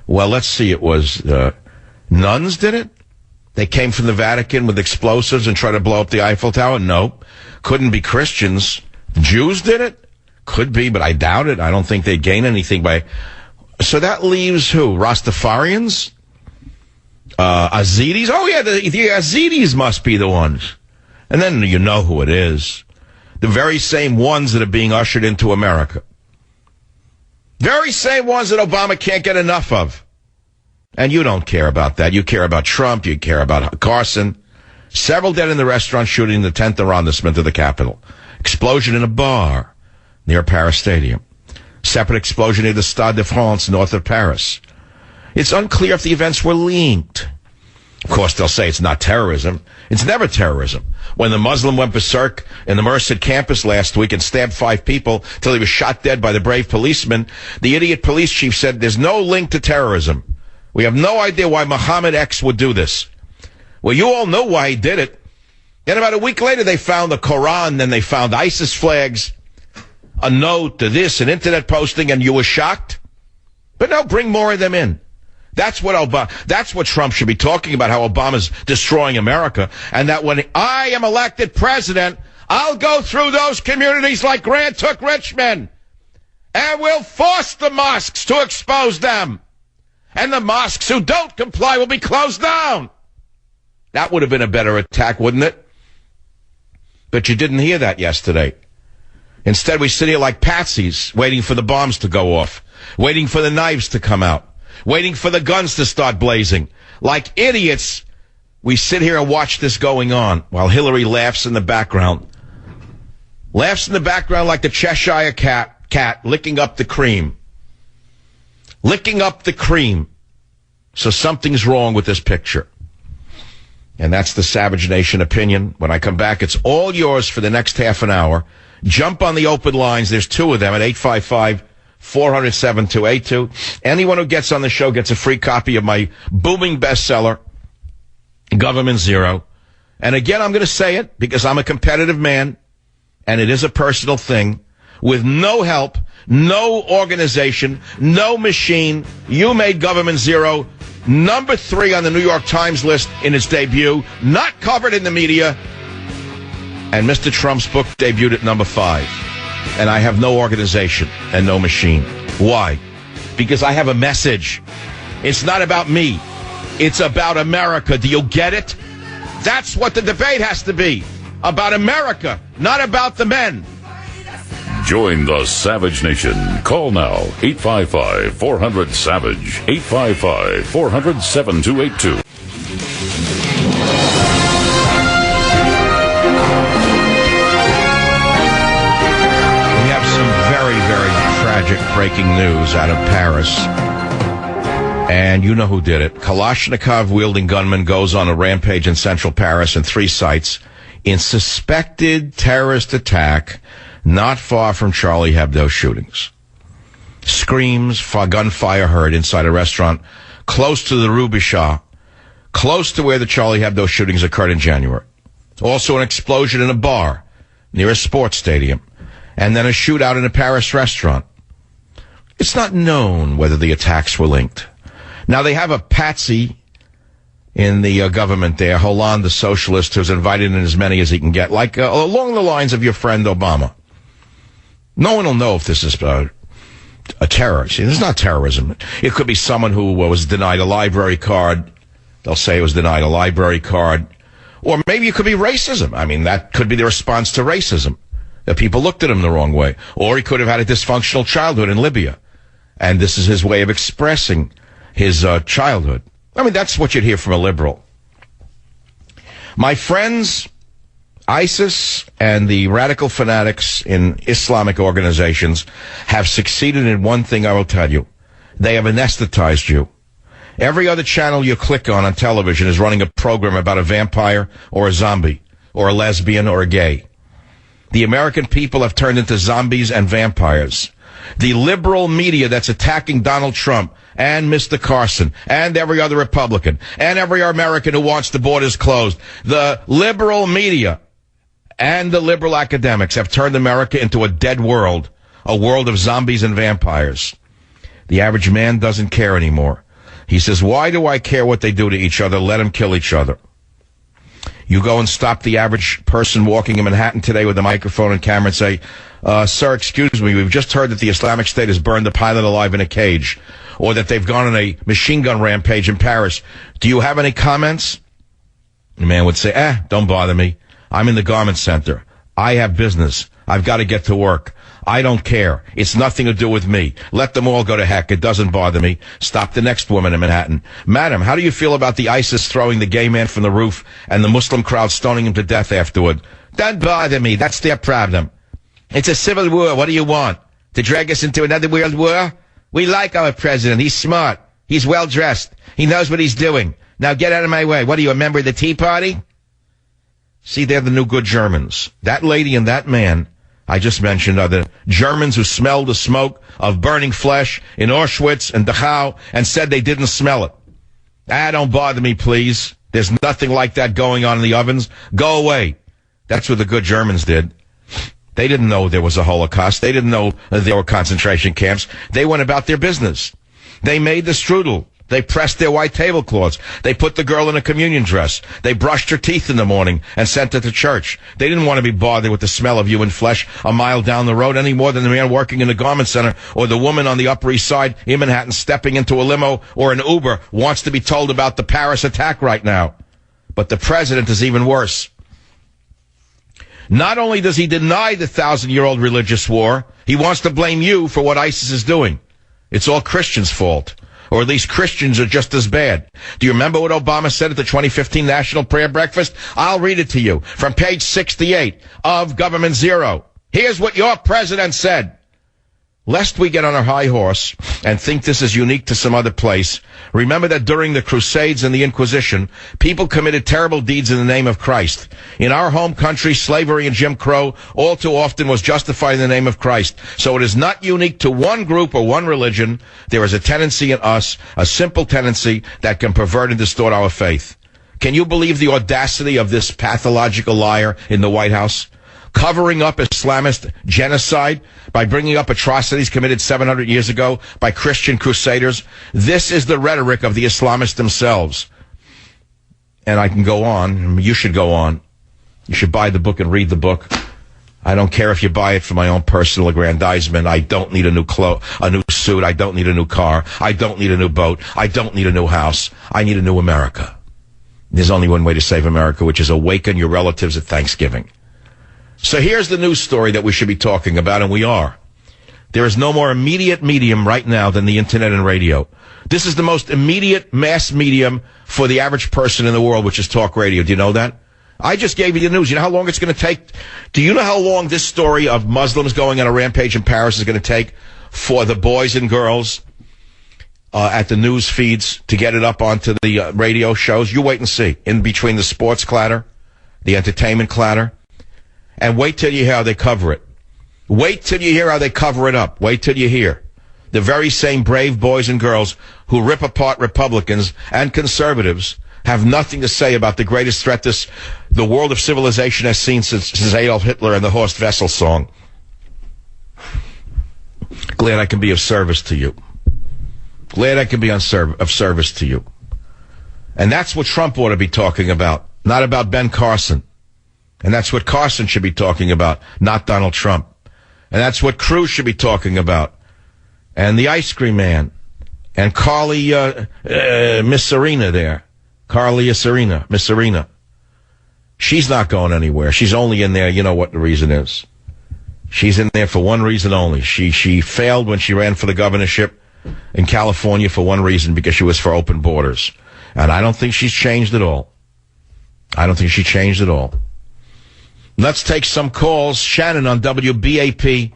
Well, let's see, it was nuns did it? They came from the Vatican with explosives and tried to blow up the Eiffel Tower? No. Couldn't be Christians. Jews did it? Could be, but I doubt it. I don't think they'd gain anything by... So that leaves who? Rastafarians? Yazidis? Oh, yeah, the Yazidis must be the ones. And then you know who it is. The very same ones that are being ushered into America. Very same ones that Obama can't get enough of. And you don't care about that. You care about Trump. You care about Carson. Several dead in the restaurant shooting in the 10th arrondissement of the Capitol. Explosion in a bar near Paris Stadium. Separate explosion near the Stade de France north of Paris. It's unclear if the events were linked. Of course, they'll say it's not terrorism. It's never terrorism. When the Muslim went berserk in the Merced campus last week and stabbed 5 people till he was shot dead by the brave policeman, the idiot police chief said there's no link to terrorism. We have no idea why Muhammad X would do this. Well, you all know why he did it. Then about a week later, they found the Quran, then they found ISIS flags, a note to this, an internet posting, and you were shocked? But no, bring more of them in. That's what Trump should be talking about, how Obama's destroying America, and that when I am elected president, I'll go through those communities like Grant took Richmond, and we'll force the mosques to expose them. And the mosques who don't comply will be closed down. That would have been a better attack, wouldn't it? But you didn't hear that yesterday. Instead, we sit here like patsies, waiting for the bombs to go off, waiting for the knives to come out, waiting for the guns to start blazing. Like idiots, we sit here and watch this going on while Hillary laughs in the background. Laughs in the background like the Cheshire cat licking up the cream. Licking up the cream. So something's wrong with this picture. And that's the Savage Nation opinion. When I come back, it's all yours for the next half an hour. Jump on the open lines. There's two of them at 855-400-7282. Anyone who gets on the show gets a free copy of my booming bestseller, Government Zero. And again, I'm going to say it because I'm a competitive man, and it is a personal thing. With no help, no organization, no machine, you made Government Zero number 3 on the New York Times list in its debut, not covered in the media. And Mr. Trump's book debuted at number 5. And I have no organization and no machine. Why? Because I have a message. It's not about me. It's about America. Do you get it? That's what the debate has to be. About America, not about the men. Join the Savage Nation. Call now, 855-400-SAVAGE, 855-400-7282. We have some very, very tragic breaking news out of Paris. And you know who did it. Kalashnikov-wielding gunman goes on a rampage in central Paris in 3 sites in suspected terrorist attack not far from Charlie Hebdo shootings. Screams for gunfire heard inside a restaurant close to the Rue Bichat, close to where the Charlie Hebdo shootings occurred in January. Also an explosion in a bar near a sports stadium, and then a shootout in a Paris restaurant. It's not known whether the attacks were linked. Now, they have a patsy in the government there, Hollande, the socialist, who's invited in as many as he can get, like along the lines of your friend Obama. No one will know if this is a terror. See, this is not terrorism. It could be someone who was denied a library card. They'll say it was denied a library card. Or maybe it could be racism. I mean, that could be the response to racism, that people looked at him the wrong way. Or he could have had a dysfunctional childhood in Libya, and this is his way of expressing his childhood. I mean, that's what you'd hear from a liberal. My friends, ISIS and the radical fanatics in Islamic organizations have succeeded in one thing I will tell you. They have anesthetized you. Every other channel you click on television is running a program about a vampire or a zombie or a lesbian or a gay. The American people have turned into zombies and vampires. The liberal media that's attacking Donald Trump and Mr. Carson and every other Republican and every American who wants the borders closed, the liberal media and the liberal academics have turned America into a dead world, a world of zombies and vampires. The average man doesn't care anymore. He says, why do I care what they do to each other? Let them kill each other. You go and stop the average person walking in Manhattan today with a microphone and camera and say, sir, excuse me, we've just heard that the Islamic State has burned the pilot alive in a cage, or that they've gone on a machine gun rampage in Paris. Do you have any comments? The man would say, don't bother me. I'm in the garment center. I have business. I've got to get to work. I don't care. It's nothing to do with me. Let them all go to heck. It doesn't bother me. Stop the next woman in Manhattan. Madam, how do you feel about the ISIS throwing the gay man from the roof and the Muslim crowd stoning him to death afterward? Don't bother me. That's their problem. It's a civil war. What do you want? To drag us into another world war? We like our president. He's smart. He's well dressed. He knows what he's doing. Now get out of my way. What are you, a member of the Tea Party? See, they're the new good Germans. That lady and that man I just mentioned are the Germans who smelled the smoke of burning flesh in Auschwitz and Dachau and said they didn't smell it. Don't bother me, please. There's nothing like that going on in the ovens. Go away. That's what the good Germans did. They didn't know there was a Holocaust. They didn't know there were concentration camps. They went about their business. They made the strudel. They pressed their white tablecloths. They put the girl in a communion dress. They brushed her teeth in the morning and sent her to church. They didn't want to be bothered with the smell of human flesh a mile down the road any more than the man working in the garment center or the woman on the Upper East Side in Manhattan stepping into a limo or an Uber wants to be told about the Paris attack right now. But the president is even worse. Not only does he deny the 1,000-year-old religious war, he wants to blame you for what ISIS is doing. It's all Christians' fault. Or at least Christians are just as bad. Do you remember what Obama said at the 2015 National Prayer Breakfast? I'll read it to you from page 68 of Government Zero. Here's what your president said. Lest we get on our high horse and think this is unique to some other place, remember that during the Crusades and the Inquisition, people committed terrible deeds in the name of Christ. In our home country, slavery and Jim Crow all too often was justified in the name of Christ. So it is not unique to one group or one religion. There is a tendency in us, a simple tendency that can pervert and distort our faith. Can you believe the audacity of this pathological liar in the White House? Covering up Islamist genocide by bringing up atrocities committed 700 years ago by Christian crusaders. This is the rhetoric of the Islamists themselves. And I can go on. You should go on. You should buy the book and read the book. I don't care if you buy it for my own personal aggrandizement. I don't need a new suit. I don't need a new car. I don't need a new boat. I don't need a new house. I need a new America. There's only one way to save America, which is awaken your relatives at Thanksgiving. So here's the news story that we should be talking about, and we are. There is no more immediate medium right now than the internet and radio. This is the most immediate mass medium for the average person in the world, which is talk radio. Do you know that? I just gave you the news. You know how long it's going to take? Do you know how long this story of Muslims going on a rampage in Paris is going to take for the boys and girls at the news feeds to get it up onto the radio shows? You wait and see. In between the sports clatter, the entertainment clatter. And wait till you hear how they cover it. Wait till you hear how they cover it up. Wait till you hear. The very same brave boys and girls who rip apart Republicans and conservatives have nothing to say about the greatest threat the world of civilization has seen since Adolf Hitler and the Horst Wessel song. Glad I can be of service to you. Glad I can be of service to you. And that's what Trump ought to be talking about, not about Ben Carson. And that's what Carson should be talking about, not Donald Trump. And that's what Cruz should be talking about. And the ice cream man. And Carly, Miss Serena there. Carly Serena, Miss Serena. She's not going anywhere. She's only in there, you know what the reason is. She's in there for one reason only. She failed when she ran for the governorship in California for one reason, because she was for open borders. And I don't think she's changed at all. I don't think she changed at all. Let's take some calls. Shannon on WBAP.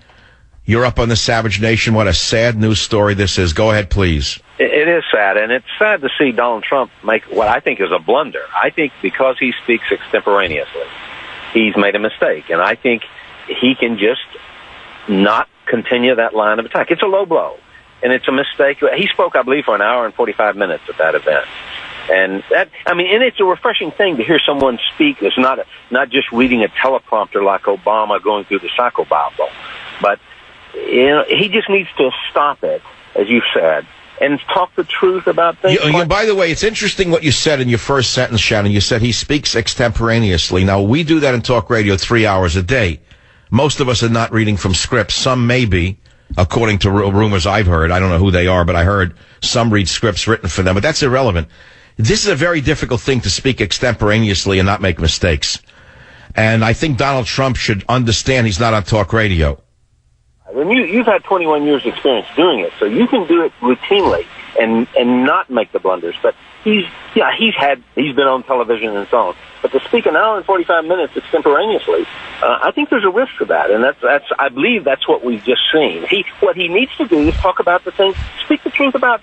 You're up on the Savage Nation. What a sad news story this is. Go ahead, please. It is sad, and it's sad to see Donald Trump make what I think is a blunder. I think because he speaks extemporaneously, he's made a mistake, and I think he can just not continue that line of attack. It's a low blow, and it's a mistake. He spoke, I believe, for an hour and 45 minutes at that event. And and it's a refreshing thing to hear someone speak. It's not just reading a teleprompter like Obama going through the psychobabble. But, he just needs to stop it, as you said, and talk the truth about things. By the way, it's interesting what you said in your first sentence, Shannon. You said he speaks extemporaneously. Now, we do that in talk radio 3 hours a day. Most of us are not reading from scripts. Some may be, according to rumors I've heard. I don't know who they are, but I heard some read scripts written for them. But that's irrelevant. This is a very difficult thing to speak extemporaneously and not make mistakes. And I think Donald Trump should understand he's not on talk radio. When you've had 21 years experience doing it, so you can do it routinely and not make the blunders. But he's been on television and so on. But to speak an hour and 45 minutes extemporaneously, I think there's a risk to that, and I believe that's what we've just seen. What he needs to do is talk about the things, speak the truth about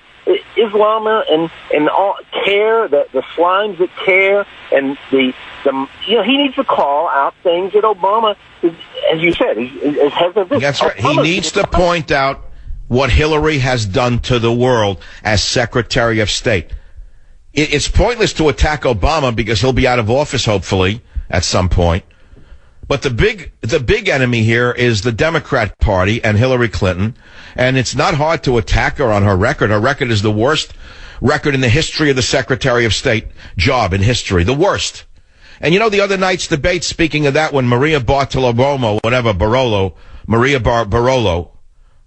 Islam and all care, the slimes that care, and he needs to call out things that Obama, as you said, has a vision. That's right. He needs to point out what Hillary has done to the world as Secretary of State. It's pointless to attack Obama because he'll be out of office, hopefully, at some point. But the big enemy here is the Democrat Party and Hillary Clinton. And it's not hard to attack her on her record. Her record is the worst record in the history of the Secretary of State job in history. The worst. And you know, the other night's debate, speaking of that, when Maria Bartiromo, Maria Barbarolo,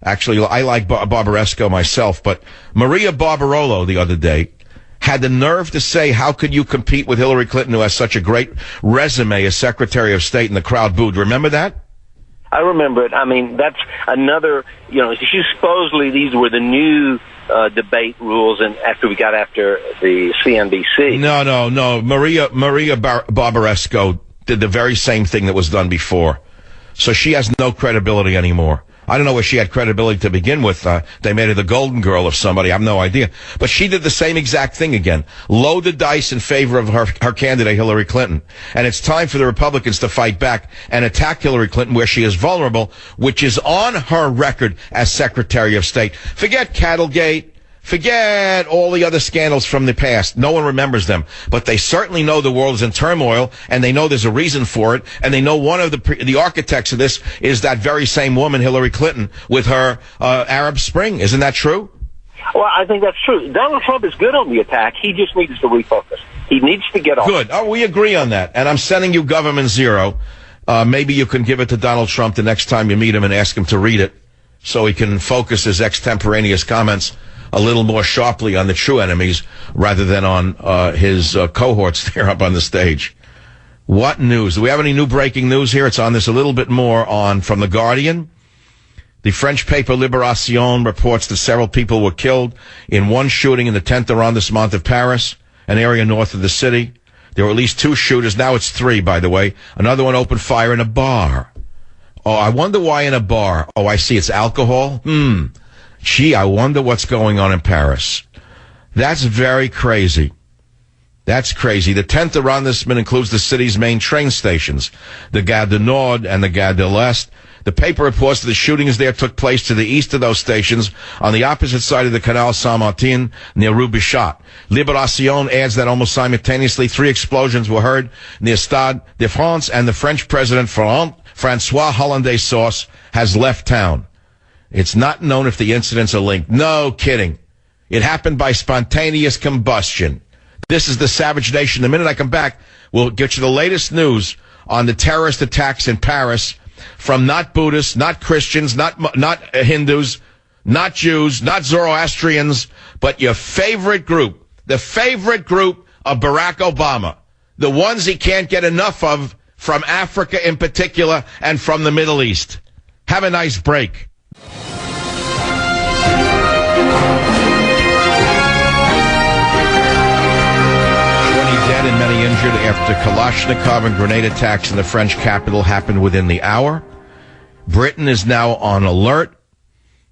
actually, I like Barbaresco myself, but Maria Barbarolo the other day had the nerve to say, how could you compete with Hillary Clinton, who has such a great resume as Secretary of State, and the crowd booed. Remember that? I remember it. I mean, that's another, supposedly these were the new debate rules, and after the CNBC. No. Maria Barbaresco did the very same thing that was done before. So she has no credibility anymore. I don't know where she had credibility to begin with. They made her the golden girl of somebody. I have no idea. But she did the same exact thing again. Load the dice in favor of her candidate, Hillary Clinton. And it's time for the Republicans to fight back and attack Hillary Clinton where she is vulnerable, which is on her record as Secretary of State. Forget Cattlegate. Forget all the other scandals from the past. No one remembers them. But they certainly know the world is in turmoil, and they know there's a reason for it, and they know one of the architects of this is that very same woman, Hillary Clinton, with her Arab Spring. Isn't that true? Well, I think that's true. Donald Trump is good on the attack. He just needs to refocus. He needs to get off. Good. Oh, we agree on that. And I'm sending you Government Zero. Maybe you can give it to Donald Trump the next time you meet him and ask him to read it so he can focus his extemporaneous comments a little more sharply on the true enemies rather than on his cohorts there up on the stage. What news? Do we have any new breaking news here? It's on this a little bit more from The Guardian. The French paper Libération reports that several people were killed in one shooting in the 10th arrondissement of Paris, an area north of the city. There were at least 2 shooters. Now it's 3, by the way. Another one opened fire in a bar. Oh, I wonder why in a bar. Oh, I see. It's alcohol. Gee, I wonder what's going on in Paris. That's very crazy. That's crazy. The 10th arrondissement includes the city's main train stations, the Gare du Nord and the Gare de l'Est. The paper reports that the shootings there took place to the east of those stations, on the opposite side of the Canal Saint-Martin, near Rue Bichat. Libération adds that almost simultaneously 3 explosions were heard near Stade de France, and the French president, Francois Hollandais-Sauce, has left town. It's not known if the incidents are linked. No kidding. It happened by spontaneous combustion. This is the Savage Nation. The minute I come back, we'll get you the latest news on the terrorist attacks in Paris from not Buddhists, not Christians, not Hindus, not Jews, not Zoroastrians, but your favorite group, the favorite group of Barack Obama, the ones he can't get enough of from Africa in particular and from the Middle East. Have a nice break. 20 dead and many injured after Kalashnikov and grenade attacks in the French capital happened within the hour. Britain is now on alert.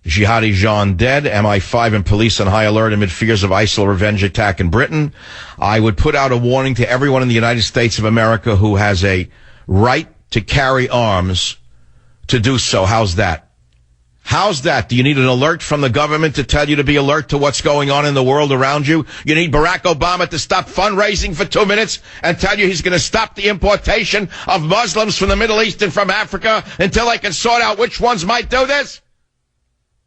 Jihadi Jean dead. MI5 and police on high alert amid fears of ISIL revenge attack in Britain. I would put out a warning to everyone in the United States of America who has a right to carry arms to do so. How's that? How's that? Do you need an alert from the government to tell you to be alert to what's going on in the world around you? You need Barack Obama to stop fundraising for 2 minutes and tell you he's going to stop the importation of Muslims from the Middle East and from Africa until they can sort out which ones might do this?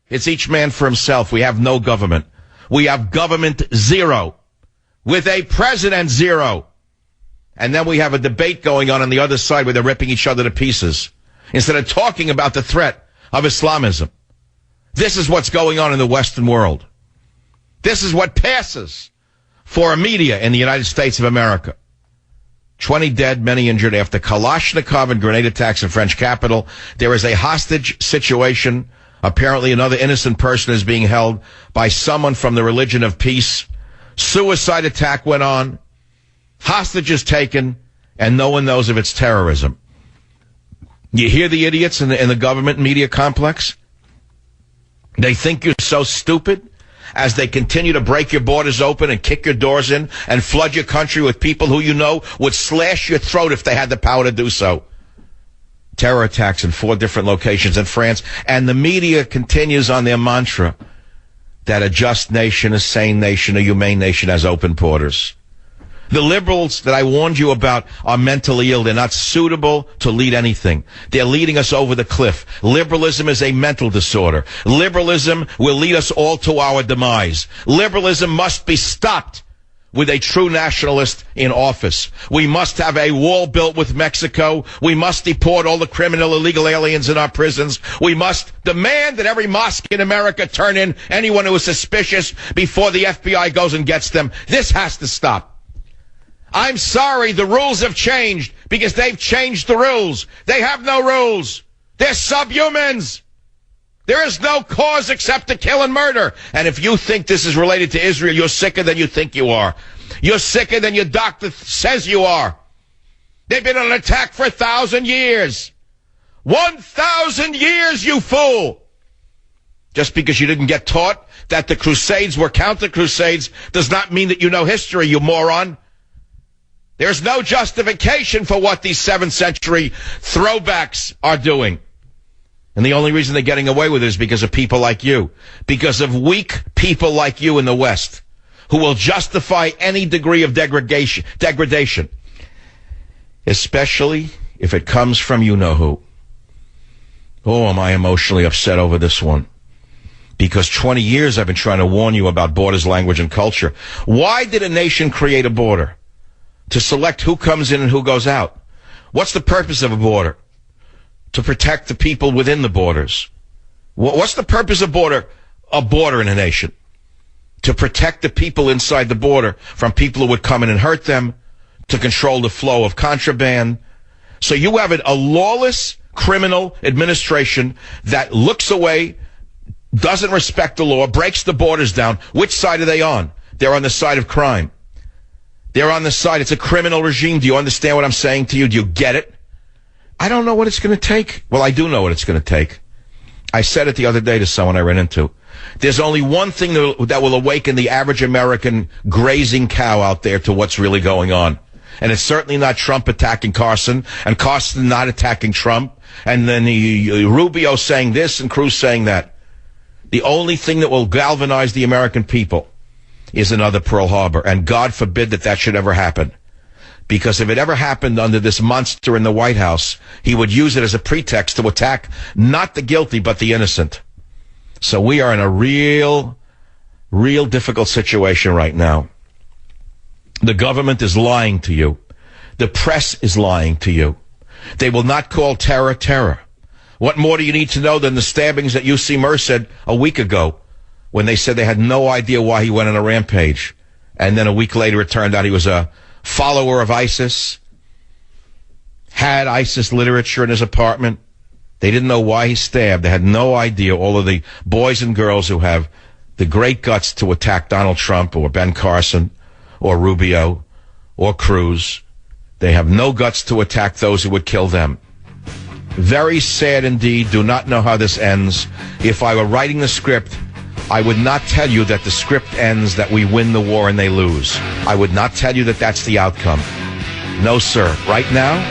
It's each man for himself. We have no government. We have government zero with a president zero. And then we have a debate going on the other side where they're ripping each other to pieces instead of talking about the threat of Islamism. This is what's going on in the Western world. This is what passes for a media in the United States of America. 20 dead, many injured after Kalashnikov and grenade attacks in French capital. There is a hostage situation. Apparently another innocent person is being held by someone from the religion of peace. Suicide attack went on. Hostages taken, and no one knows if it's terrorism. You hear the idiots in the government media complex? They think you're so stupid as they continue to break your borders open and kick your doors in and flood your country with people who you know would slash your throat if they had the power to do so. Terror attacks in 4 different locations in France, and the media continues on their mantra that a just nation, a sane nation, a humane nation has open borders. The liberals that I warned you about are mentally ill. They're not suitable to lead anything. They're leading us over the cliff. Liberalism is a mental disorder. Liberalism will lead us all to our demise. Liberalism must be stopped. with a true nationalist in office. We must have a wall built with Mexico. We must deport all the criminal illegal aliens in our prisons. We must demand that every mosque in America turn in anyone who is suspicious before the FBI goes and gets them. This has to stop. I'm sorry, the rules have changed because they've changed the rules. They have no rules. They're subhumans. There is no cause except to kill and murder. And if you think this is related to Israel, you're sicker than you think you are. You're sicker than your doctor says you are. They've been on attack for 1,000 years. 1,000 years, you fool. Just because you didn't get taught that the Crusades were counter-Crusades does not mean that you know history, you moron. There's no justification for what these 7th century throwbacks are doing. And the only reason they're getting away with it is because of people like you. Because of weak people like you in the West who will justify any degree of degradation. Especially if it comes from you-know-who. Oh, am I emotionally upset over this one. Because 20 years I've been trying to warn you about borders, language, and culture. Why did a nation create a border? To select who comes in and who goes out. What's the purpose of a border? To protect the people within the borders. What's the purpose of a border in a nation? To protect the people inside the border from people who would come in and hurt them, to control the flow of contraband. So you have a lawless criminal administration that looks away, doesn't respect the law, breaks the borders down. Which side are they on? They're on the side of crime. They're on the side. It's a criminal regime. Do you understand what I'm saying to you? Do you get it? I don't know what it's going to take. Well, I do know what it's going to take. I said it the other day to someone I ran into. There's only one thing that will awaken the average American grazing cow out there to what's really going on. And it's certainly not Trump attacking Carson, and Carson not attacking Trump, and then Rubio saying this and Cruz saying that. The only thing that will galvanize the American people is another Pearl Harbor, and God forbid that should ever happen. Because if it ever happened under this monster in the White House, he would use it as a pretext to attack not the guilty, but the innocent. So we are in a real difficult situation right now. The government is lying to you. The press is lying to you. They will not call terror terror. What more do you need to know than the stabbings that UC Merced a week ago when they said they had no idea why he went on a rampage? And then a week later it turned out he was a follower of ISIS, had ISIS literature in his apartment. They didn't know why he stabbed. They had no idea. All of the boys and girls who have the great guts to attack Donald Trump or Ben Carson or Rubio or Cruz, they have no guts to attack those who would kill them. Very sad indeed. Do not know how this ends. If I were writing the script, I would not tell you that the script ends that we win the war and they lose. I would not tell you that that's the outcome. No, sir. Right now,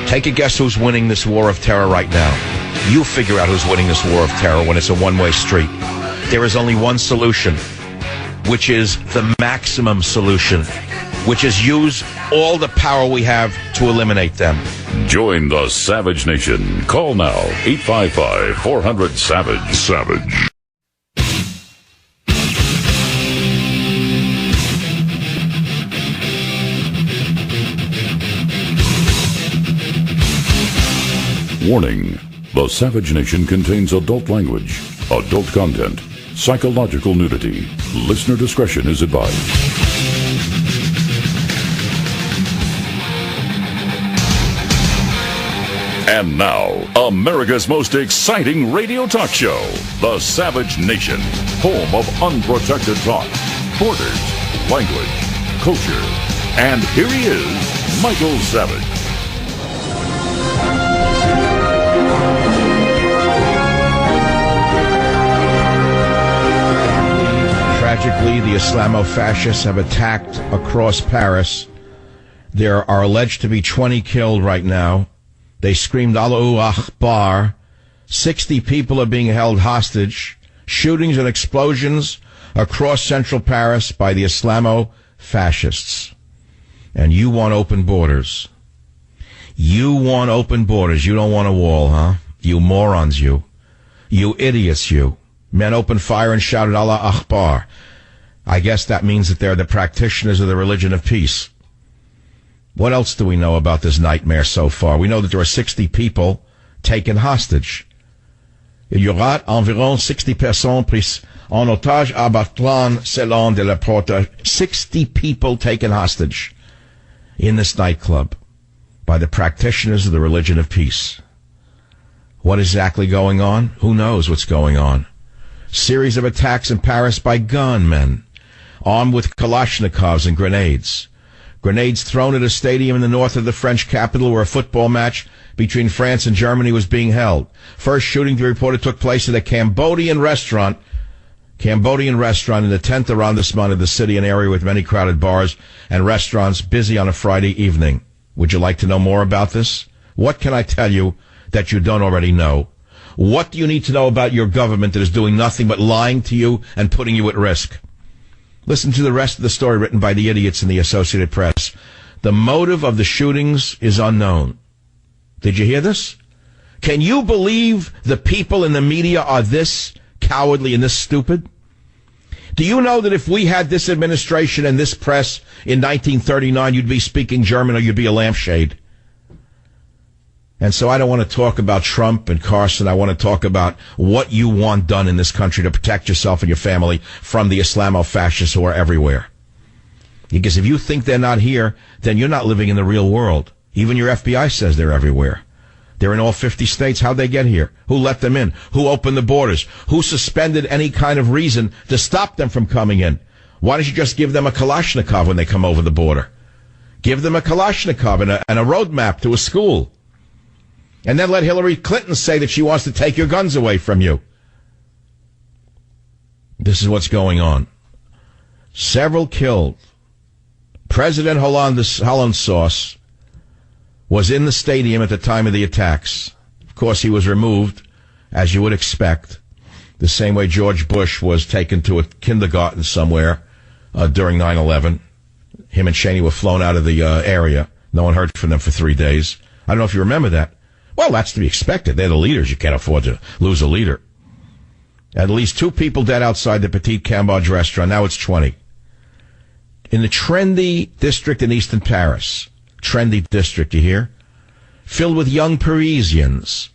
take a guess who's winning this war of terror right now. You figure out who's winning this war of terror when it's a one-way street. There is only one solution, which is the maximum solution, which is use all the power we have to eliminate them. Join the Savage Nation. Call now, 855-400-SAVAGE. Savage. Warning. The Savage Nation contains adult language, adult content, psychological nudity. Listener discretion is advised. And now, America's most exciting radio talk show, The Savage Nation, home of unprotected talk, borders, language, culture. And here he is, Michael Savage. Tragically, the Islamo-fascists have attacked across Paris. There are alleged to be 20 killed right now. They screamed Allahu Akbar. 60 people are being held hostage. Shootings and explosions across central Paris by the Islamo-fascists. And you want open borders. You want open borders. You don't want a wall, huh? You morons, you. You idiots, you. Men opened fire and shouted Allah Akbar. I guess that means that they're the practitioners of the religion of peace. What else do we know about this nightmare so far? We know that there are 60 people taken hostage. Il y aura environ 60 personnes prises en otage à Bartran selon de la Porta. 60 people taken hostage in this nightclub by the practitioners of the religion of peace. What exactly going on? Who knows what's going on? Series of attacks in Paris by gunmen armed with Kalashnikovs and grenades. Grenades thrown at a stadium in the north of the French capital where a football match between France and Germany was being held. First shooting, the reporter, took place at a Cambodian restaurant in the 10th arrondissement of the city, an area with many crowded bars and restaurants busy on a Friday evening. Would you like to know more about this? What can I tell you that you don't already know? What do you need to know about your government that is doing nothing but lying to you and putting you at risk? Listen to the rest of the story written by the idiots in the Associated Press. The motive of the shootings is unknown. Did you hear this? Can you believe the people in the media are this cowardly and this stupid? Do you know that if we had this administration and this press in 1939, you'd be speaking German or you'd be a lampshade? And so I don't want to talk about Trump and Carson. I want to talk about what you want done in this country to protect yourself and your family from the Islamo-fascists who are everywhere. Because if you think they're not here, then you're not living in the real world. Even your FBI says they're everywhere. They're in all 50 states. How'd they get here? Who let them in? Who opened the borders? Who suspended any kind of reason to stop them from coming in? Why don't you just give them a Kalashnikov when they come over the border? Give them a Kalashnikov and a roadmap to a school. And then let Hillary Clinton say that she wants to take your guns away from you. This is what's going on. Several killed. President Hollandsauce was in the stadium at the time of the attacks. Of course, he was removed, as you would expect, the same way George Bush was taken to a kindergarten somewhere during 9/11. Him and Cheney were flown out of the area. No one heard from them for 3 days. I don't know if you remember that. Well, that's to be expected. They're the leaders. You can't afford to lose a leader. At least 2 people dead outside the Petit Cambodge restaurant. Now it's 20. In the trendy district in eastern Paris. Trendy district, you hear? Filled with young Parisians.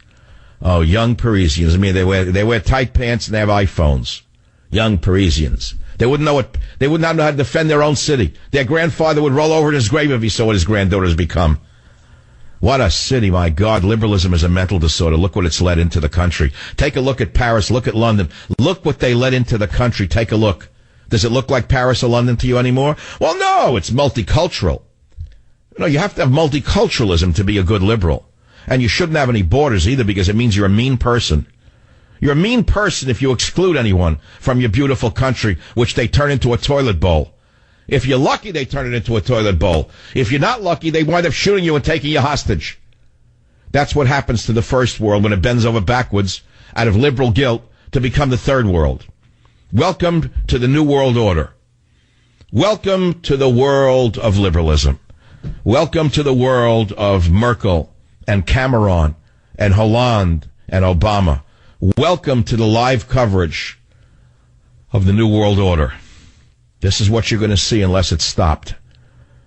Oh, young Parisians. I mean, they wear tight pants and they have iPhones. Young Parisians. They would not know how to defend their own city. Their grandfather would roll over in his grave if he saw what his granddaughter's become. What a city, my God. Liberalism is a mental disorder. Look what it's led into the country. Take a look at Paris. Look at London. Look what they led into the country. Take a look. Does it look like Paris or London to you anymore? Well, no, it's multicultural. You know, you have to have multiculturalism to be a good liberal. And you shouldn't have any borders either because it means you're a mean person. You're a mean person if you exclude anyone from your beautiful country, which they turn into a toilet bowl. If you're lucky, they turn it into a toilet bowl. If you're not lucky, they wind up shooting you and taking you hostage. That's what happens to the first world when it bends over backwards out of liberal guilt to become the third world. Welcome to the New World Order. Welcome to the world of liberalism. Welcome to the world of Merkel and Cameron and Hollande and Obama. Welcome to the live coverage of the New World Order. This is what you're going to see unless it's stopped.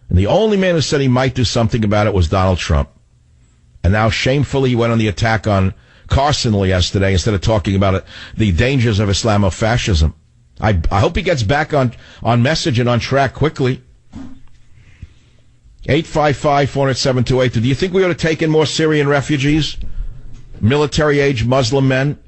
And the only man who said he might do something about it was Donald Trump. And now, shamefully, he went on the attack on Carson yesterday instead of talking about it, the dangers of Islamofascism. I hope he gets back on message and on track quickly. 855-407-28. Do you think we ought to take in more Syrian refugees? Military-age Muslim men?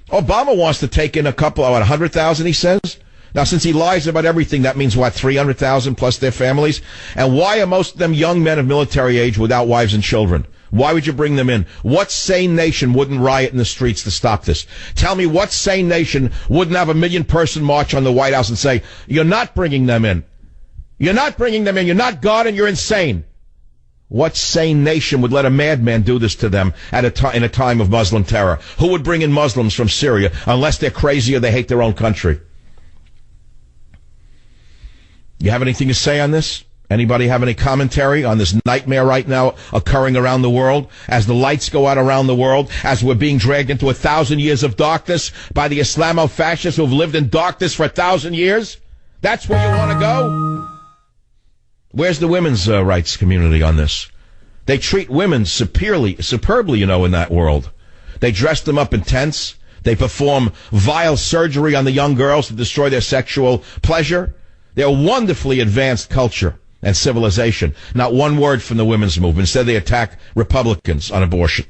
Obama wants to take in a couple, 100,000, he says? Now, since he lies about everything, that means, 300,000 plus their families? And why are most of them young men of military age without wives and children? Why would you bring them in? What sane nation wouldn't riot in the streets to stop this? Tell me what sane nation wouldn't have a 1 million person march on the White House and say, you're not bringing them in. You're not bringing them in. You're not God and you're insane. What sane nation would let a madman do this to them in a time of Muslim terror? Who would bring in Muslims from Syria unless they're crazy or they hate their own country? You have anything to say on this? Anybody have any commentary on this nightmare right now occurring around the world? As the lights go out around the world, as we're being dragged into 1,000 years of darkness by the Islamo-fascists who have lived in darkness for 1,000 years? That's where you want to go? Where's the women's rights community on this? They treat women superbly, in that world. They dress them up in tents. They perform vile surgery on the young girls to destroy their sexual pleasure. They're a wonderfully advanced culture and civilization. Not one word from the women's movement. Instead, they attack Republicans on abortion.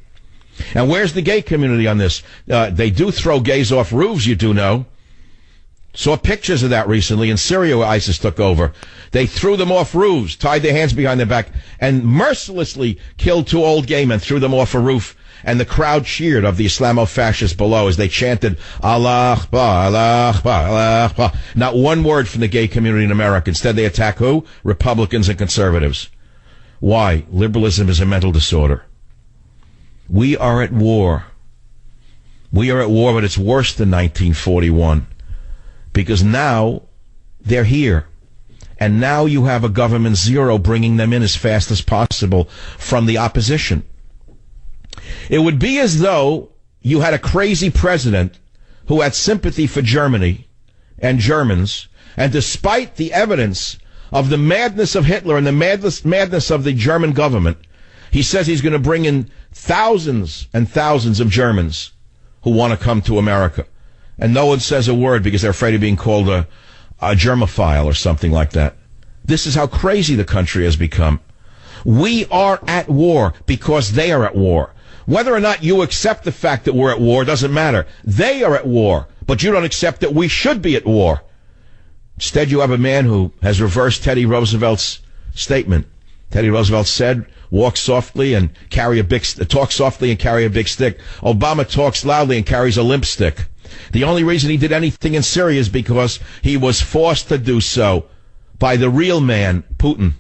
And where's the gay community on this? They do throw gays off roofs, you do know. Saw pictures of that recently in Syria where ISIS took over. They threw them off roofs, tied their hands behind their back, and mercilessly killed 2 old gay men, threw them off a roof. And the crowd cheered of the Islamo-fascists below as they chanted, Allah Akbar, Allah Akbar, Allah Akbar. Not one word from the gay community in America. Instead, they attack who? Republicans and conservatives. Why? Liberalism is a mental disorder. We are at war. We are at war, but it's worse than 1941. Because now they're here. And now you have a government zero bringing them in as fast as possible from the opposition. It would be as though you had a crazy president who had sympathy for Germany and Germans, and despite the evidence of the madness of Hitler and the madness of the German government, he says he's going to bring in thousands and thousands of Germans who want to come to America. And no one says a word because they're afraid of being called a germophile or something like that. This is how crazy the country has become. We are at war because they are at war. Whether or not you accept the fact that we're at war doesn't matter. They are at war, but you don't accept that we should be at war. Instead, you have a man who has reversed Teddy Roosevelt's statement. Teddy Roosevelt said, talk softly and carry a big stick. Obama talks loudly and carries a limp stick. The only reason he did anything in Syria is because he was forced to do so by the real man, Putin.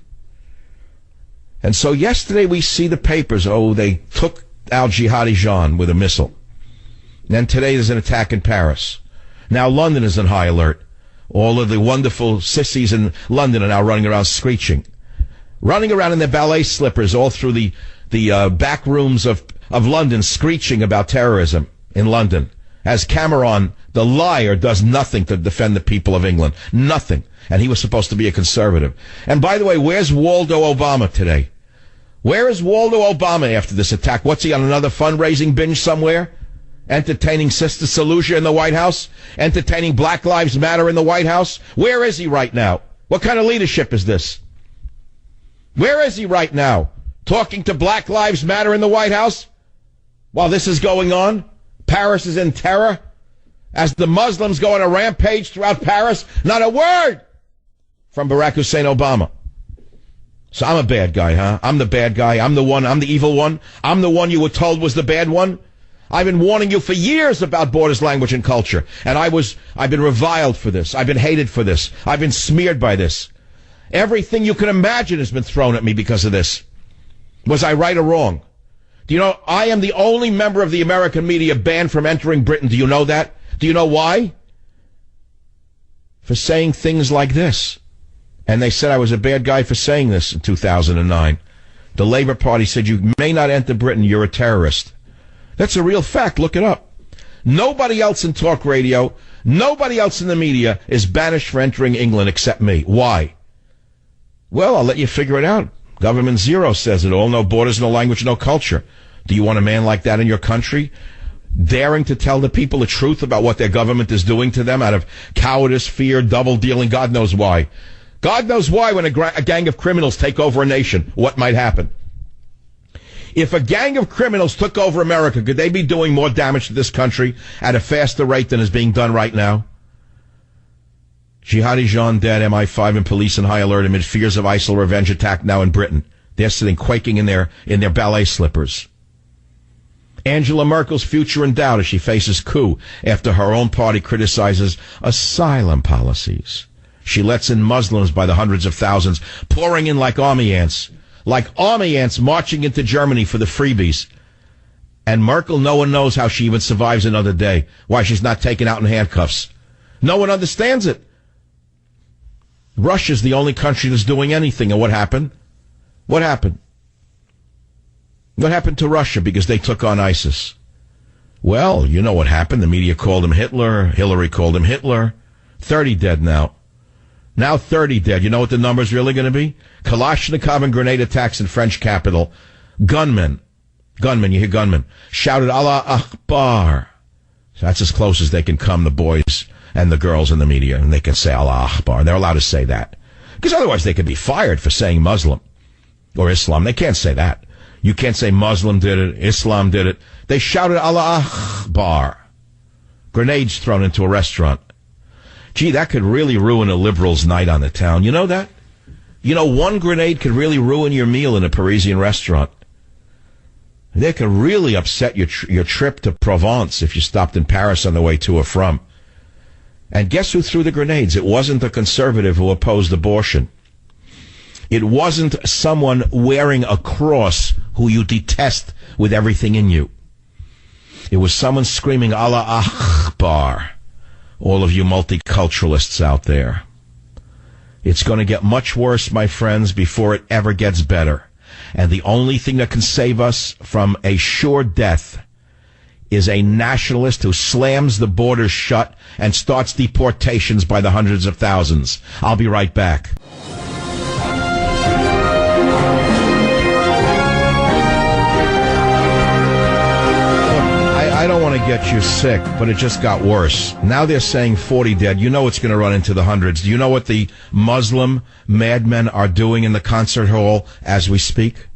And so yesterday we see the papers. Oh, they took al-Jihadi Jean with a missile. And then today there's an attack in Paris. Now London is on high alert. All of the wonderful sissies in London are now running around screeching. Running around in their ballet slippers all through the back rooms of London, screeching about terrorism in London. As Cameron, the liar, does nothing to defend the people of England. Nothing. And he was supposed to be a conservative. And by the way, where's Waldo Obama today? Where is Waldo Obama after this attack? What's he on, another fundraising binge somewhere? Entertaining Sister Salusia in the White House? Entertaining Black Lives Matter in the White House? Where is he right now? What kind of leadership is this? Where is he right now? Talking to Black Lives Matter in the White House? While this is going on? Paris is in terror? As the Muslims go on a rampage throughout Paris? Not a word from Barack Hussein Obama. So I'm a bad guy, huh? I'm the bad guy. I'm the one. I'm the evil one. I'm the one you were told was the bad one. I've been warning you for years about borders, language, and culture. And I've been reviled for this. I've been hated for this. I've been smeared by this. Everything you can imagine has been thrown at me because of this. Was I right or wrong? Do you know, I am the only member of the American media banned from entering Britain. Do you know that? Do you know why? For saying things like this. And they said I was a bad guy for saying this in 2009. The Labour Party said you may not enter Britain, you're a terrorist. That's a real fact. Look it up. Nobody else in talk radio, nobody else in the media is banished for entering England except me. Why? Well, I'll let you figure it out. Government zero says it all. No borders, no language, no culture. Do you want a man like that in your country? Daring to tell the people the truth about what their government is doing to them out of cowardice, fear, double dealing, God knows why. God knows why when a gang of criminals take over a nation, what might happen. If a gang of criminals took over America, could they be doing more damage to this country at a faster rate than is being done right now? Jihadi Jean dead, MI5 and police in high alert amid fears of ISIL revenge attack now in Britain. They're sitting quaking in their ballet slippers. Angela Merkel's future in doubt as she faces coup after her own party criticizes asylum policies. She lets in Muslims by the hundreds of thousands, pouring in like army ants marching into Germany for the freebies. And Merkel, no one knows how she even survives another day, why she's not taken out in handcuffs. No one understands it. Russia's the only country that's doing anything. And what happened? What happened? What happened to Russia because they took on ISIS? Well, you know what happened. The media called him Hitler. Hillary called him Hitler. 30 dead now. Now 30 dead. You know what the number's really going to be? Kalashnikov and grenade attacks in French capital. Gunmen, you hear gunmen, shouted Allah Akbar. So that's as close as they can come, the boys and the girls in the media, and they can say Allah Akbar. They're allowed to say that. Because otherwise they could be fired for saying Muslim or Islam. They can't say that. You can't say Muslim did it, Islam did it. They shouted Allah Akbar. Grenades thrown into a restaurant. Gee, that could really ruin a liberal's night on the town. You know that? You know, one grenade could really ruin your meal in a Parisian restaurant. They could really upset your trip to Provence if you stopped in Paris on the way to or from. And guess who threw the grenades? It wasn't the conservative who opposed abortion. It wasn't someone wearing a cross who you detest with everything in you. It was someone screaming Allah Akbar. All of you multiculturalists out there. It's going to get much worse, my friends, before it ever gets better. And the only thing that can save us from a sure death is a nationalist who slams the borders shut and starts deportations by the hundreds of thousands. I'll be right back. I don't want to get you sick, but it just got worse. Now they're saying 40 dead. You know it's going to run into the hundreds. Do you know what the Muslim madmen are doing in the concert hall as we speak?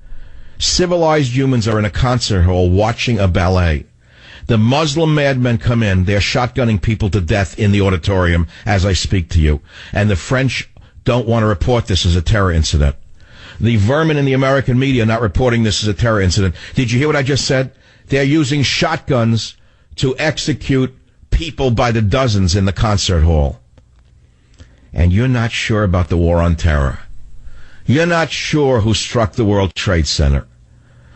Civilized humans are in a concert hall watching a ballet. The Muslim madmen come in. They're shotgunning people to death in the auditorium as I speak to you. And the French don't want to report this as a terror incident. The vermin in the American media are not reporting this as a terror incident. Did you hear what I just said? They're using shotguns to execute people by the dozens in the concert hall. And you're not sure about the war on terror. You're not sure who struck the World Trade Center.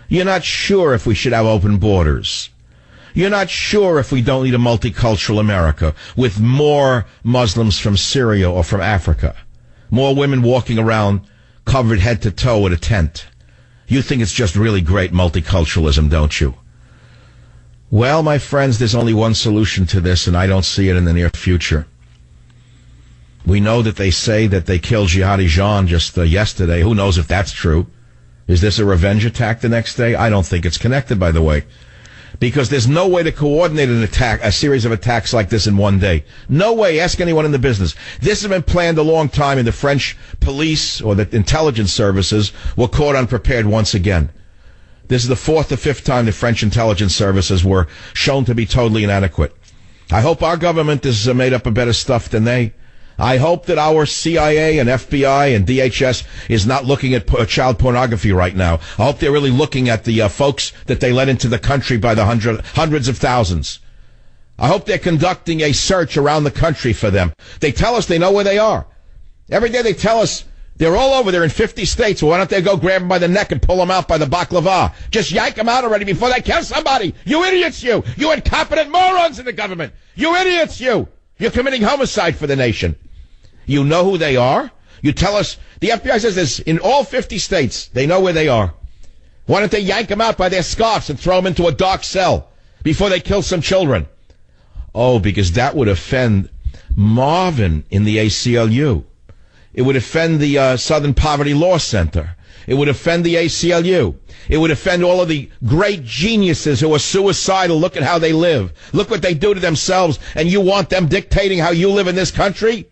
You're not sure if we should have open borders. You're not sure if we don't need a multicultural America with more Muslims from Syria or from Africa. More women walking around covered head to toe with a tent. You think it's just really great multiculturalism, don't you? Well, my friends, there's only one solution to this, and I don't see it in the near future. We know that they say that they killed Jihadi Jean just yesterday. Who knows if that's true? Is this a revenge attack the next day? I don't think it's connected, by the way. Because there's no way to coordinate an attack, a series of attacks like this in one day. No way. Ask anyone in the business. This has been planned a long time, and the French police or the intelligence services were caught unprepared once again. This is the fourth or fifth time the French intelligence services were shown to be totally inadequate. I hope our government is made up of better stuff than they. I hope that our CIA and FBI and DHS is not looking at child pornography right now. I hope they're really looking at the folks that they let into the country by the hundreds of thousands. I hope they're conducting a search around the country for them. They tell us they know where they are. Every day they tell us they're all over there in 50 states. Why don't they go grab them by the neck and pull them out by the baklava? Just yank them out already before they kill somebody. You idiots, you. You incompetent morons in the government. You idiots, you. You're committing homicide for the nation. You know who they are. You tell us. The FBI says this in all 50 states. They know where they are. Why don't they yank them out by their scarves and throw them into a dark cell before they kill some children? Oh, because that would offend Marvin in the ACLU. It would offend the Southern Poverty Law Center. It would offend the ACLU. It would offend all of the great geniuses who are suicidal. Look at how they live. Look what they do to themselves. And you want them dictating how you live in this country?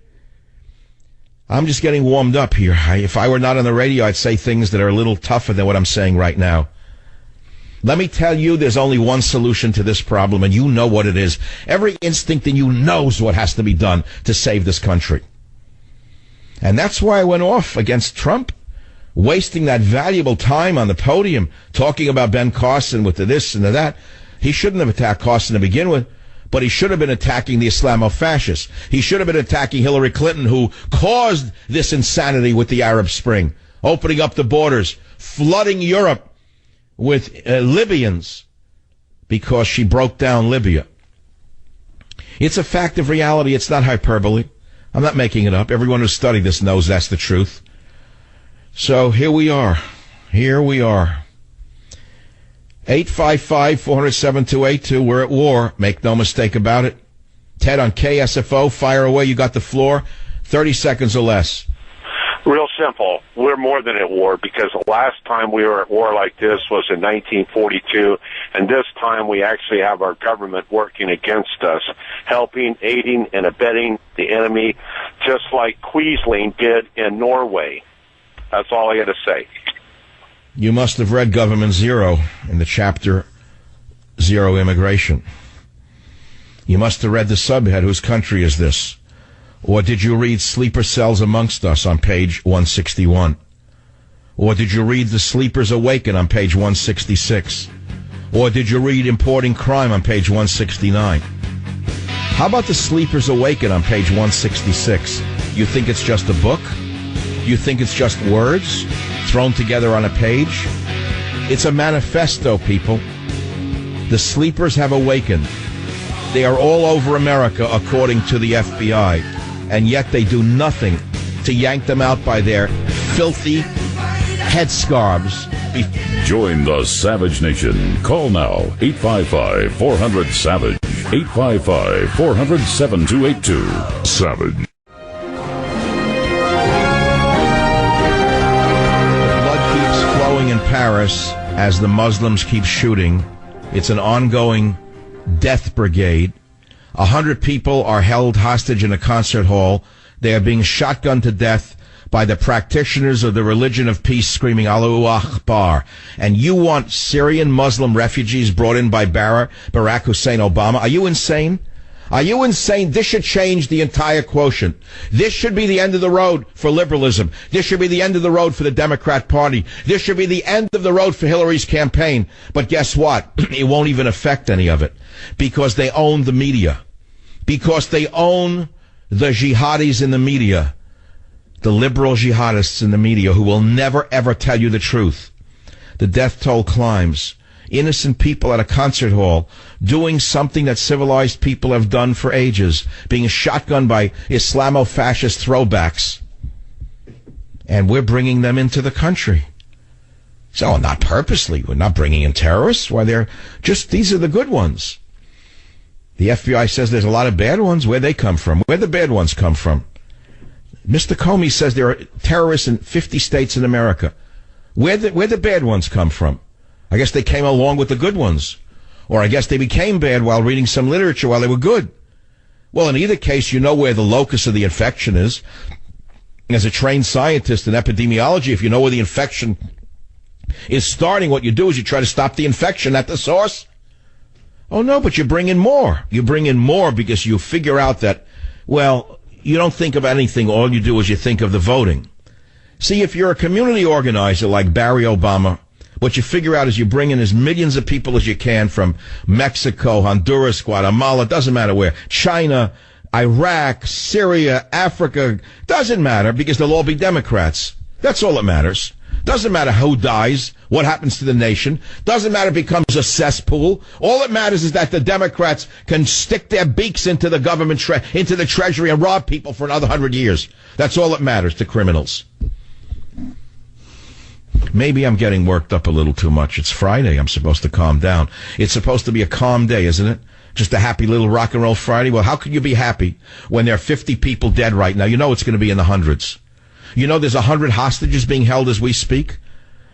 I'm just getting warmed up here. If I were not on the radio, I'd say things that are a little tougher than what I'm saying right now. Let me tell you, there's only one solution to this problem, and you know what it is. Every instinct in you knows what has to be done to save this country. And that's why I went off against Trump, wasting that valuable time on the podium, talking about Ben Carson with the this and the that. He shouldn't have attacked Carson to begin with, but he should have been attacking the Islamo-fascists. He should have been attacking Hillary Clinton, who caused this insanity with the Arab Spring, opening up the borders, flooding Europe with Libyans because she broke down Libya. It's a fact of reality. It's not hyperbole. I'm not making it up. Everyone who studied this knows that's the truth. So here we are. Here we are. 855-400-7282. We're at war. Make no mistake about it. Ted on KSFO. Fire away. You got the floor. 30 seconds or less. Real simple. We're more than at war, because the last time we were at war like this was in 1942, and this time we actually have our government working against us, helping, aiding, and abetting the enemy, just like Quisling did in Norway. That's all I got to say. You must have read Government Zero in the chapter Zero Immigration. You must have read the subhead, Whose Country Is This? Or did you read Sleeper Cells Amongst Us on page 161? Or did you read The Sleepers Awaken on page 166? Or did you read Importing Crime on page 169? How about The Sleepers Awaken on page 166? You think it's just a book? You think it's just words thrown together on a page? It's a manifesto, people. The sleepers have awakened. They are all over America, according to the FBI, and yet they do nothing to yank them out by their filthy headscarves. Join the Savage Nation. Call now, 855-400-SAVAGE, 855-400-7282. Savage. In Paris, as the Muslims keep shooting, it's an ongoing death brigade. 100 people are held hostage in a concert hall. They are being shotgunned to death by the practitioners of the religion of peace, screaming Allahu Akbar. And you want Syrian Muslim refugees brought in by Barack Hussein Obama? Are you insane? Are you insane? This should change the entire quotient. This should be the end of the road for liberalism. This should be the end of the road for the Democrat Party. This should be the end of the road for Hillary's campaign. But guess what? It won't even affect any of it, because they own the media. Because they own the jihadis in the media, the liberal jihadists in the media, who will never, ever tell you the truth. The death toll climbs. Innocent people at a concert hall doing something that civilized people have done for ages, being shotgunned by Islamo-fascist throwbacks. And we're bringing them into the country. So not purposely. We're not bringing in terrorists. Why, they're just, these are the good ones. The FBI says there's a lot of bad ones. Where'd they come from? Where'd the bad ones come from? Mr. Comey says there are terrorists in 50 states in America. Where'd the bad ones come from? I guess they came along with the good ones. Or I guess they became bad while reading some literature while they were good. Well, in either case, you know where the locus of the infection is. As a trained scientist in epidemiology, if you know where the infection is starting, what you do is you try to stop the infection at the source. Oh, no, but you bring in more. You bring in more because you figure out that, well, you don't think of anything. All you do is you think of the voting. See, if you're a community organizer like Barry Obama, what you figure out is you bring in as millions of people as you can from Mexico, Honduras, Guatemala, doesn't matter where, China, Iraq, Syria, Africa, doesn't matter, because they'll all be Democrats. That's all that matters. Doesn't matter who dies, what happens to the nation. Doesn't matter if it becomes a cesspool. All that matters is that the Democrats can stick their beaks into the government, into the treasury, and rob people for another 100 years. That's all that matters to criminals. Maybe I'm getting worked up a little too much. It's Friday. I'm supposed to calm down. It's supposed to be a calm day, isn't it? Just a happy little rock and roll Friday. Well, how could you be happy when there are 50 people dead right now? You know it's going to be in the hundreds. You know there's 100 hostages being held as we speak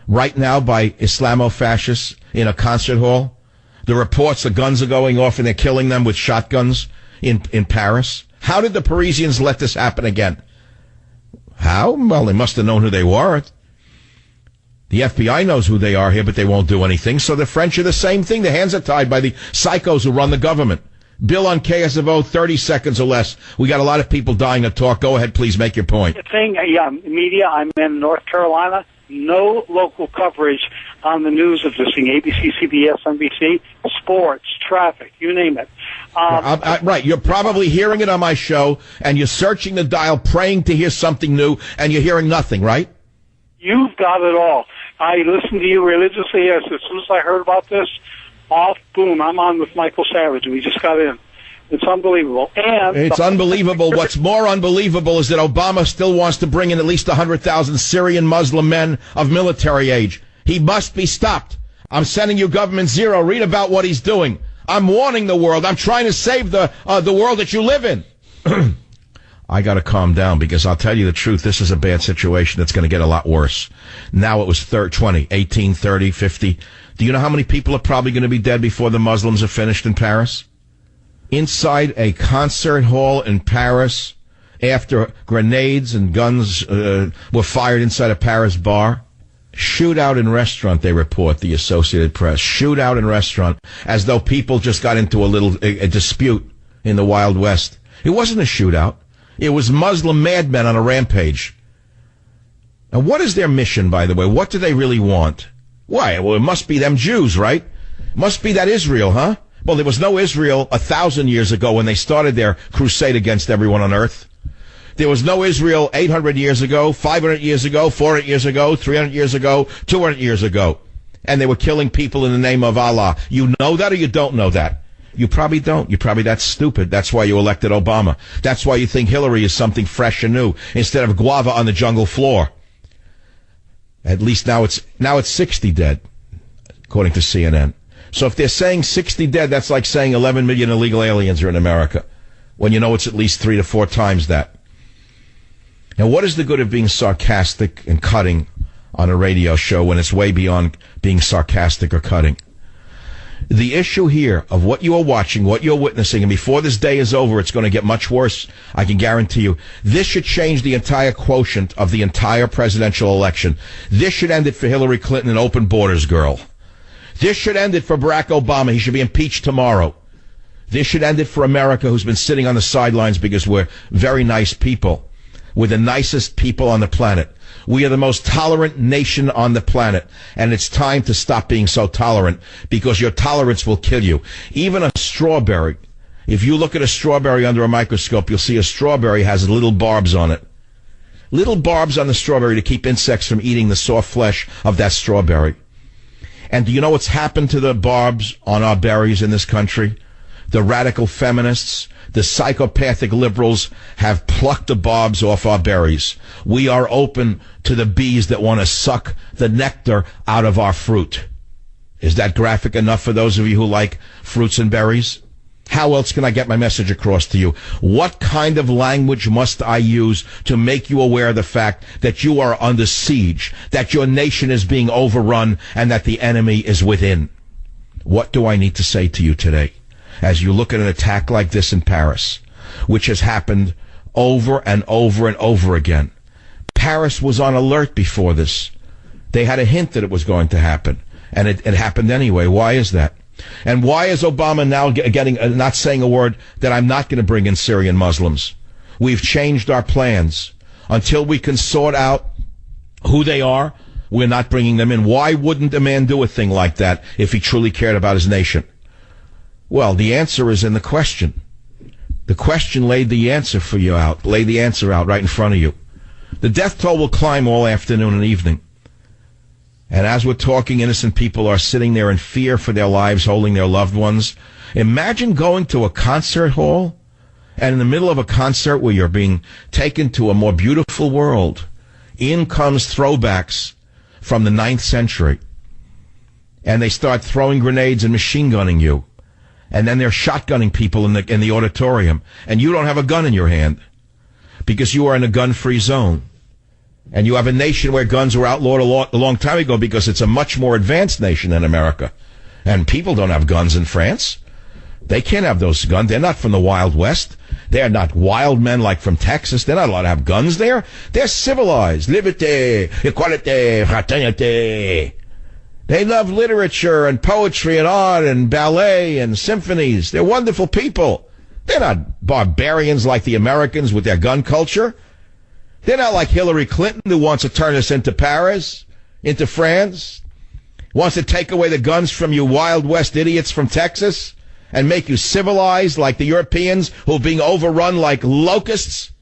right now by Islamo-fascists in a concert hall. The reports, the guns are going off and they're killing them with shotguns in Paris. How did the Parisians let this happen again? How? Well, they must have known who they were. The FBI knows who they are here, but they won't do anything. So the French are the same thing. Their hands are tied by the psychos who run the government. Bill on KSFO, 30 seconds or less. We got a lot of people dying to talk. Go ahead, please, make your point. Media, I'm in North Carolina. No local coverage on the news of this thing. ABC, CBS, NBC, sports, traffic, you name it. Right, you're probably hearing it on my show, and you're searching the dial, praying to hear something new, and you're hearing nothing, right? You've got it all. I listen to you religiously. As soon as I heard about this, off, boom, I'm on with Michael Savage. We just got in. It's unbelievable. And it's unbelievable. What's more unbelievable is that Obama still wants to bring in at least 100,000 Syrian Muslim men of military age. He must be stopped. I'm sending you Government Zero. Read about what he's doing. I'm warning the world. I'm trying to save the world that you live in. I got to calm down because I'll tell you the truth. This is a bad situation that's going to get a lot worse. Now it was 20, 18, 30, 50. Do you know how many people are probably going to be dead before the Muslims are finished in Paris? Inside a concert hall in Paris, after grenades and guns were fired inside a Paris bar. Shootout in restaurant, they report, the Associated Press. Shootout in restaurant, as though people just got into a dispute in the Wild West. It wasn't a shootout. It was Muslim madmen on a rampage. Now, what is their mission, by the way? What do they really want? Why? Well, it must be them Jews, right? It must be that Israel, huh? Well, there was no Israel 1,000 years ago when they started their crusade against everyone on earth. There was no Israel 800 years ago, 500 years ago, 400 years ago, 300 years ago, 200 years ago. And they were killing people in the name of Allah. You know that or you don't know that? You probably don't. You're probably that stupid. That's why you elected Obama. That's why you think Hillary is something fresh and new instead of guava on the jungle floor. At least now it's 60 dead, according to CNN. So if they're saying 60 dead, that's like saying 11 million illegal aliens are in America, when you know it's at least 3 to 4 times that. Now, what is the good of being sarcastic and cutting on a radio show when it's way beyond being sarcastic or cutting? The issue here of what you are watching, what you're witnessing, and before this day is over, it's going to get much worse, I can guarantee you. This should change the entire quotient of the entire presidential election. This should end it for Hillary Clinton, an open borders girl. This should end it for Barack Obama. He should be impeached tomorrow. This should end it for America, who's been sitting on the sidelines because we're very nice people. We're the nicest people on the planet. We are the most tolerant nation on the planet. And it's time to stop being so tolerant because your tolerance will kill you. Even a strawberry. If you look at a strawberry under a microscope, you'll see a strawberry has little barbs on it. Little barbs on the strawberry to keep insects from eating the soft flesh of that strawberry. And do you know what's happened to the barbs on our berries in this country? The radical feminists, the psychopathic liberals have plucked the barbs off our berries. We are open to the bees that want to suck the nectar out of our fruit. Is that graphic enough for those of you who like fruits and berries? How else can I get my message across to you? What kind of language must I use to make you aware of the fact that you are under siege, that your nation is being overrun, and that the enemy is within? What do I need to say to you today? As you look at an attack like this in Paris, which has happened over and over and over again. Paris was on alert before this. They had a hint that it was going to happen, and it happened anyway. Why is that? And why is Obama now not saying a word that I'm not going to bring in Syrian Muslims? We've changed our plans. Until we can sort out who they are, we're not bringing them in. Why wouldn't a man do a thing like that if he truly cared about his nation? Well, the answer is in the question. The question laid the answer out right in front of you. The death toll will climb all afternoon and evening. And as we're talking, innocent people are sitting there in fear for their lives, holding their loved ones. Imagine going to a concert hall, and in the middle of a concert where you're being taken to a more beautiful world, in comes throwbacks from the 9th century. And they start throwing grenades and machine gunning you. And then they're shotgunning people in the auditorium. And you don't have a gun in your hand because you are in a gun-free zone. And you have a nation where guns were outlawed a long time ago because it's a much more advanced nation than America. And people don't have guns in France. They can't have those guns. They're not from the Wild West. They're not wild men like from Texas. They're not allowed to have guns there. They're civilized. Liberté, equalité, fraternité. They love literature and poetry and art and ballet and symphonies. They're wonderful people. They're not barbarians like the Americans with their gun culture. They're not like Hillary Clinton, who wants to turn us into Paris, into France, wants to take away the guns from you Wild West idiots from Texas and make you civilized like the Europeans who are being overrun like locusts.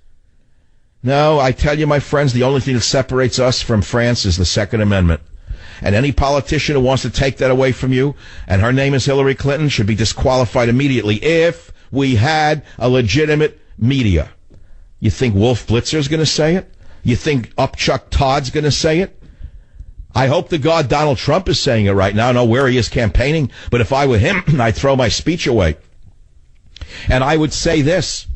No, I tell you, my friends, the only thing that separates us from France is the Second Amendment. And any politician who wants to take that away from you, and her name is Hillary Clinton, should be disqualified immediately if we had a legitimate media. You think Wolf Blitzer's going to say it? You think Upchuck Todd's going to say it? I hope to God Donald Trump is saying it right now. I don't know where he is campaigning, but if I were him, I'd throw my speech away. And I would say this.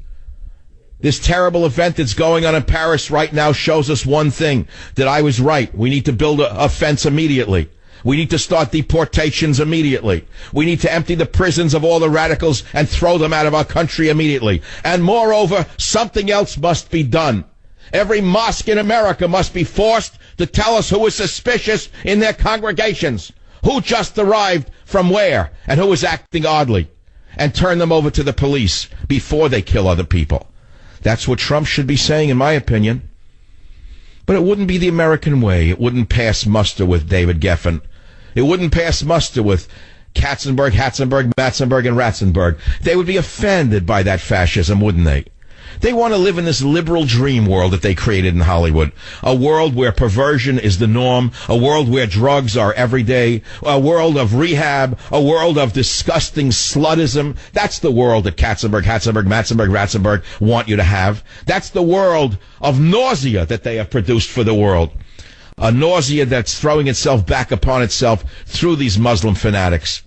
This terrible event that's going on in Paris right now shows us one thing, that I was right. We need to build a fence immediately. We need to start deportations immediately. We need to empty the prisons of all the radicals and throw them out of our country immediately. And moreover, something else must be done. Every mosque in America must be forced to tell us who is suspicious in their congregations, who just arrived from where, and who is acting oddly, and turn them over to the police before they kill other people. That's what Trump should be saying, in my opinion. But it wouldn't be the American way. It wouldn't pass muster with David Geffen. It wouldn't pass muster with Katzenberg, Hatzenberg, Matzenberg, and Ratzenberg. They would be offended by that fascism, wouldn't they? They want to live in this liberal dream world that they created in Hollywood. A world where perversion is the norm, a world where drugs are everyday, a world of rehab, a world of disgusting slutism. That's the world that Katzenberg, Hatzenberg, Matzenberg, Ratzenberg want you to have. That's the world of nausea that they have produced for the world. A nausea that's throwing itself back upon itself through these Muslim fanatics.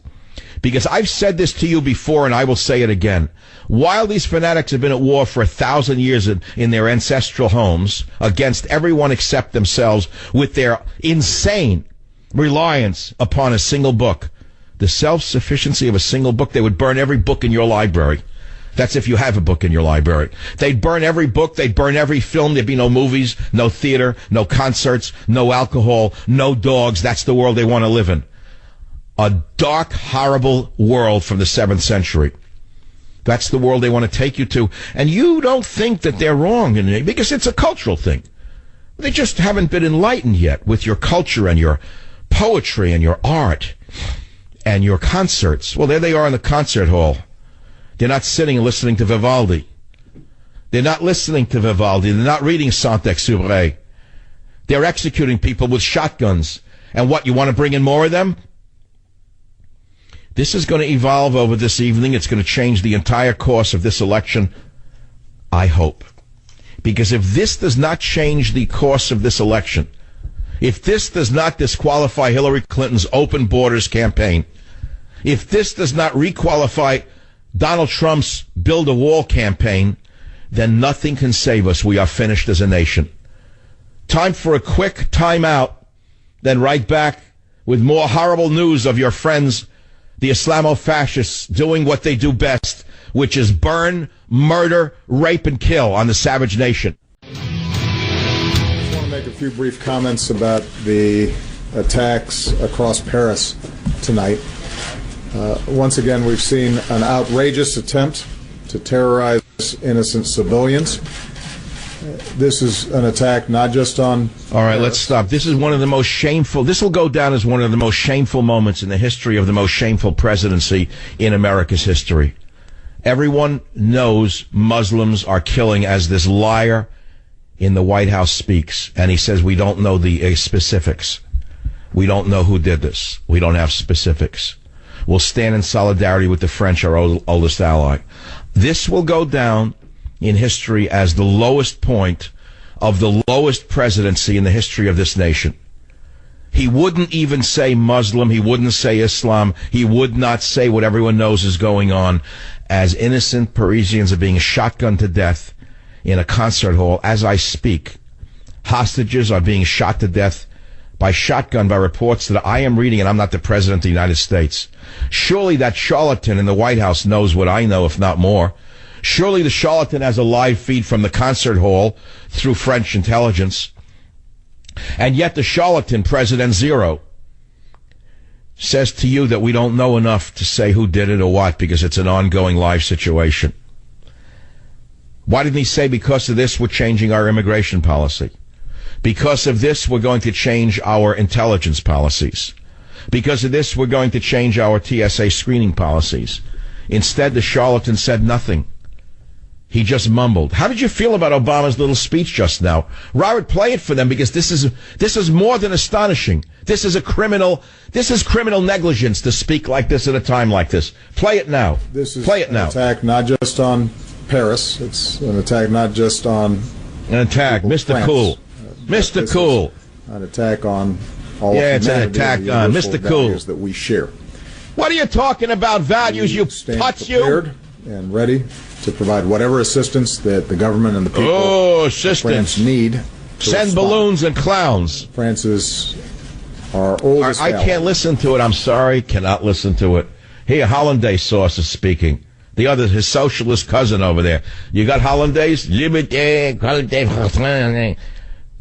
Because I've said this to you before, and I will say it again. While these fanatics have been at war for 1,000 years in their ancestral homes against everyone except themselves, with their insane reliance upon a single book, the self-sufficiency of a single book, they would burn every book in your library. That's if you have a book in your library. They'd burn every book. They'd burn every film. There'd be no movies, no theater, no concerts, no alcohol, no dogs. That's the world they want to live in. A dark, horrible world from the 7th century. That's the world they want to take you to. And you don't think that they're wrong, because it's a cultural thing. They just haven't been enlightened yet with your culture and your poetry and your art and your concerts. Well, there they are in the concert hall. They're not sitting and listening to Vivaldi. They're not listening to Vivaldi. They're not reading Saint-Exupéry. They're executing people with shotguns. And what, you want to bring in more of them? This is going to evolve over this evening. It's going to change the entire course of this election, I hope. Because if this does not change the course of this election, if this does not disqualify Hillary Clinton's open borders campaign, if this does not requalify Donald Trump's build a wall campaign, then nothing can save us. We are finished as a nation. Time for a quick time out, then right back with more horrible news of your friends, the Islamo-fascists, doing what they do best, which is burn, murder, rape, and kill on the savage nation. I just want to make a few brief comments about the attacks across Paris tonight. Once again, we've seen an outrageous attempt to terrorize innocent civilians. This is an attack not just on... All right, let's stop. This is one of the most shameful... This will go down as one of the most shameful moments in the history of the most shameful presidency in America's history. Everyone knows Muslims are killing, as this liar in the White House speaks. And he says, we don't know the specifics. We don't know who did this. We don't have specifics. We'll stand in solidarity with the French, our oldest ally. This will go down in history as the lowest point of the lowest presidency in the history of this nation. He wouldn't even say Muslim. He wouldn't say Islam. He would not say what everyone knows is going on, as innocent Parisians are being shotgunned to death in a concert hall as I speak. Hostages are being shot to death by shotgun by reports that I am reading, and I'm not the president of the United States. Surely that charlatan in the White House knows what I know, if not more. Surely the charlatan has a live feed from the concert hall through French intelligence. And yet the charlatan, President Zero, says to you that we don't know enough to say who did it or what, because it's an ongoing live situation. Why didn't he say, because of this, we're changing our immigration policy? Because of this, we're going to change our intelligence policies. Because of this, we're going to change our TSA screening policies. Instead, the charlatan said nothing. He just mumbled. How did you feel about Obama's little speech just now? Robert, play it for them, because this is more than astonishing. This is criminal negligence to speak like this at a time like this. Play it now. This is play it now. An attack not just on Paris. It's an attack not just on... An attack. Mr. Cool. Mr. Cool. An attack on all it's an attack on Mr. Cool that we share. What are you talking about, values, you putz, you? and ready to provide whatever assistance that the government and the people of France need. Send balloons and clowns. France is our oldest I can't listen to it. I'm sorry. Cannot listen to it. Here, Hollandaise Sauce is speaking. The other, his socialist cousin over there. You got Hollandaise? Liberté,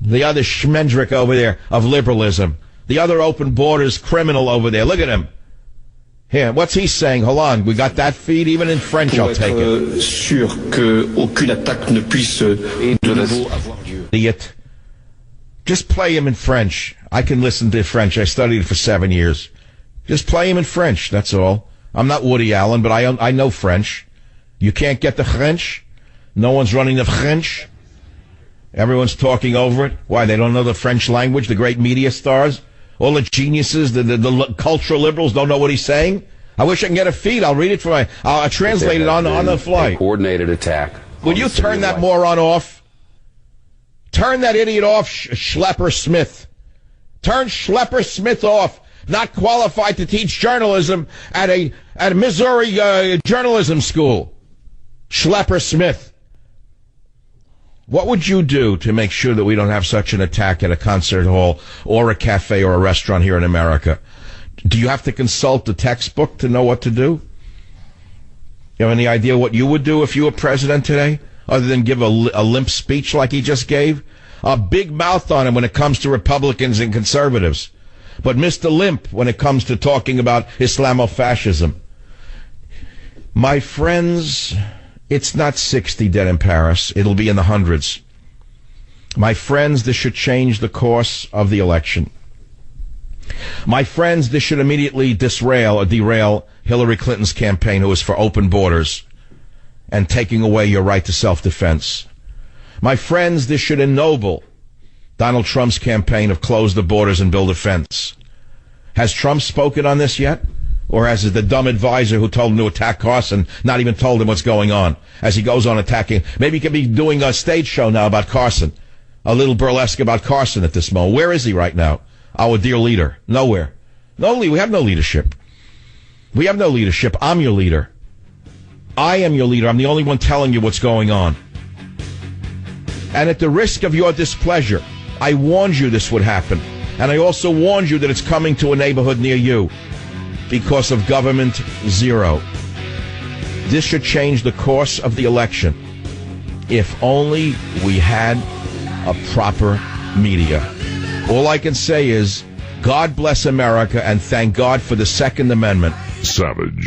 the other Schmendrick over there of liberalism. The other open borders criminal over there. Look at him. Here, what's he saying? Hold on. We got that feed? Even in French, I'll take it. Sûr qu'aucune attaque ne puisse de nouveau avoir lieu. Idiot. Just play him in French. I can listen to French. I studied it for 7 years. Just play him in French, that's all. I'm not Woody Allen, but I know French. You can't get the French? No one's running the French? Everyone's talking over it? Why, they don't know the French language, the great media stars? All the geniuses, the cultural liberals don't know what he's saying? I wish I can get a feed. I'll read it I'll translate it on the fly. A coordinated attack. Will you turn that moron off? Turn that idiot off, Schlepper Smith. Turn Schlepper Smith off. Not qualified to teach journalism at a Missouri journalism school. Schlepper Smith. What would you do to make sure that we don't have such an attack at a concert hall or a cafe or a restaurant here in America? Do you have to consult the textbook to know what to do? You have any idea what you would do if you were president today? Other than give a limp speech like he just gave? A big mouth on him when it comes to Republicans and conservatives. But Mr. Limp when it comes to talking about Islamofascism. My friends, it's not 60 dead in Paris. It'll be in the hundreds. My friends, this should change the course of the election. My friends, this should immediately derail Hillary Clinton's campaign, who is for open borders and taking away your right to self-defense. My friends, this should ennoble Donald Trump's campaign of close the borders and build a fence. Has Trump spoken on this yet? Or has the dumb advisor who told him to attack Carson not even told him what's going on as he goes on attacking? Maybe he could be doing a stage show now about Carson, a little burlesque about Carson at this moment. Where is he right now? Our dear leader. Nowhere. We have no leadership. We have no leadership. I'm your leader. I am your leader. I'm the only one telling you what's going on. And at the risk of your displeasure, I warned you this would happen. And I also warned you that it's coming to a neighborhood near you because of Government Zero. This should change the course of the election if only we had a proper media. All I can say is, God bless America and thank God for the Second Amendment. Savage.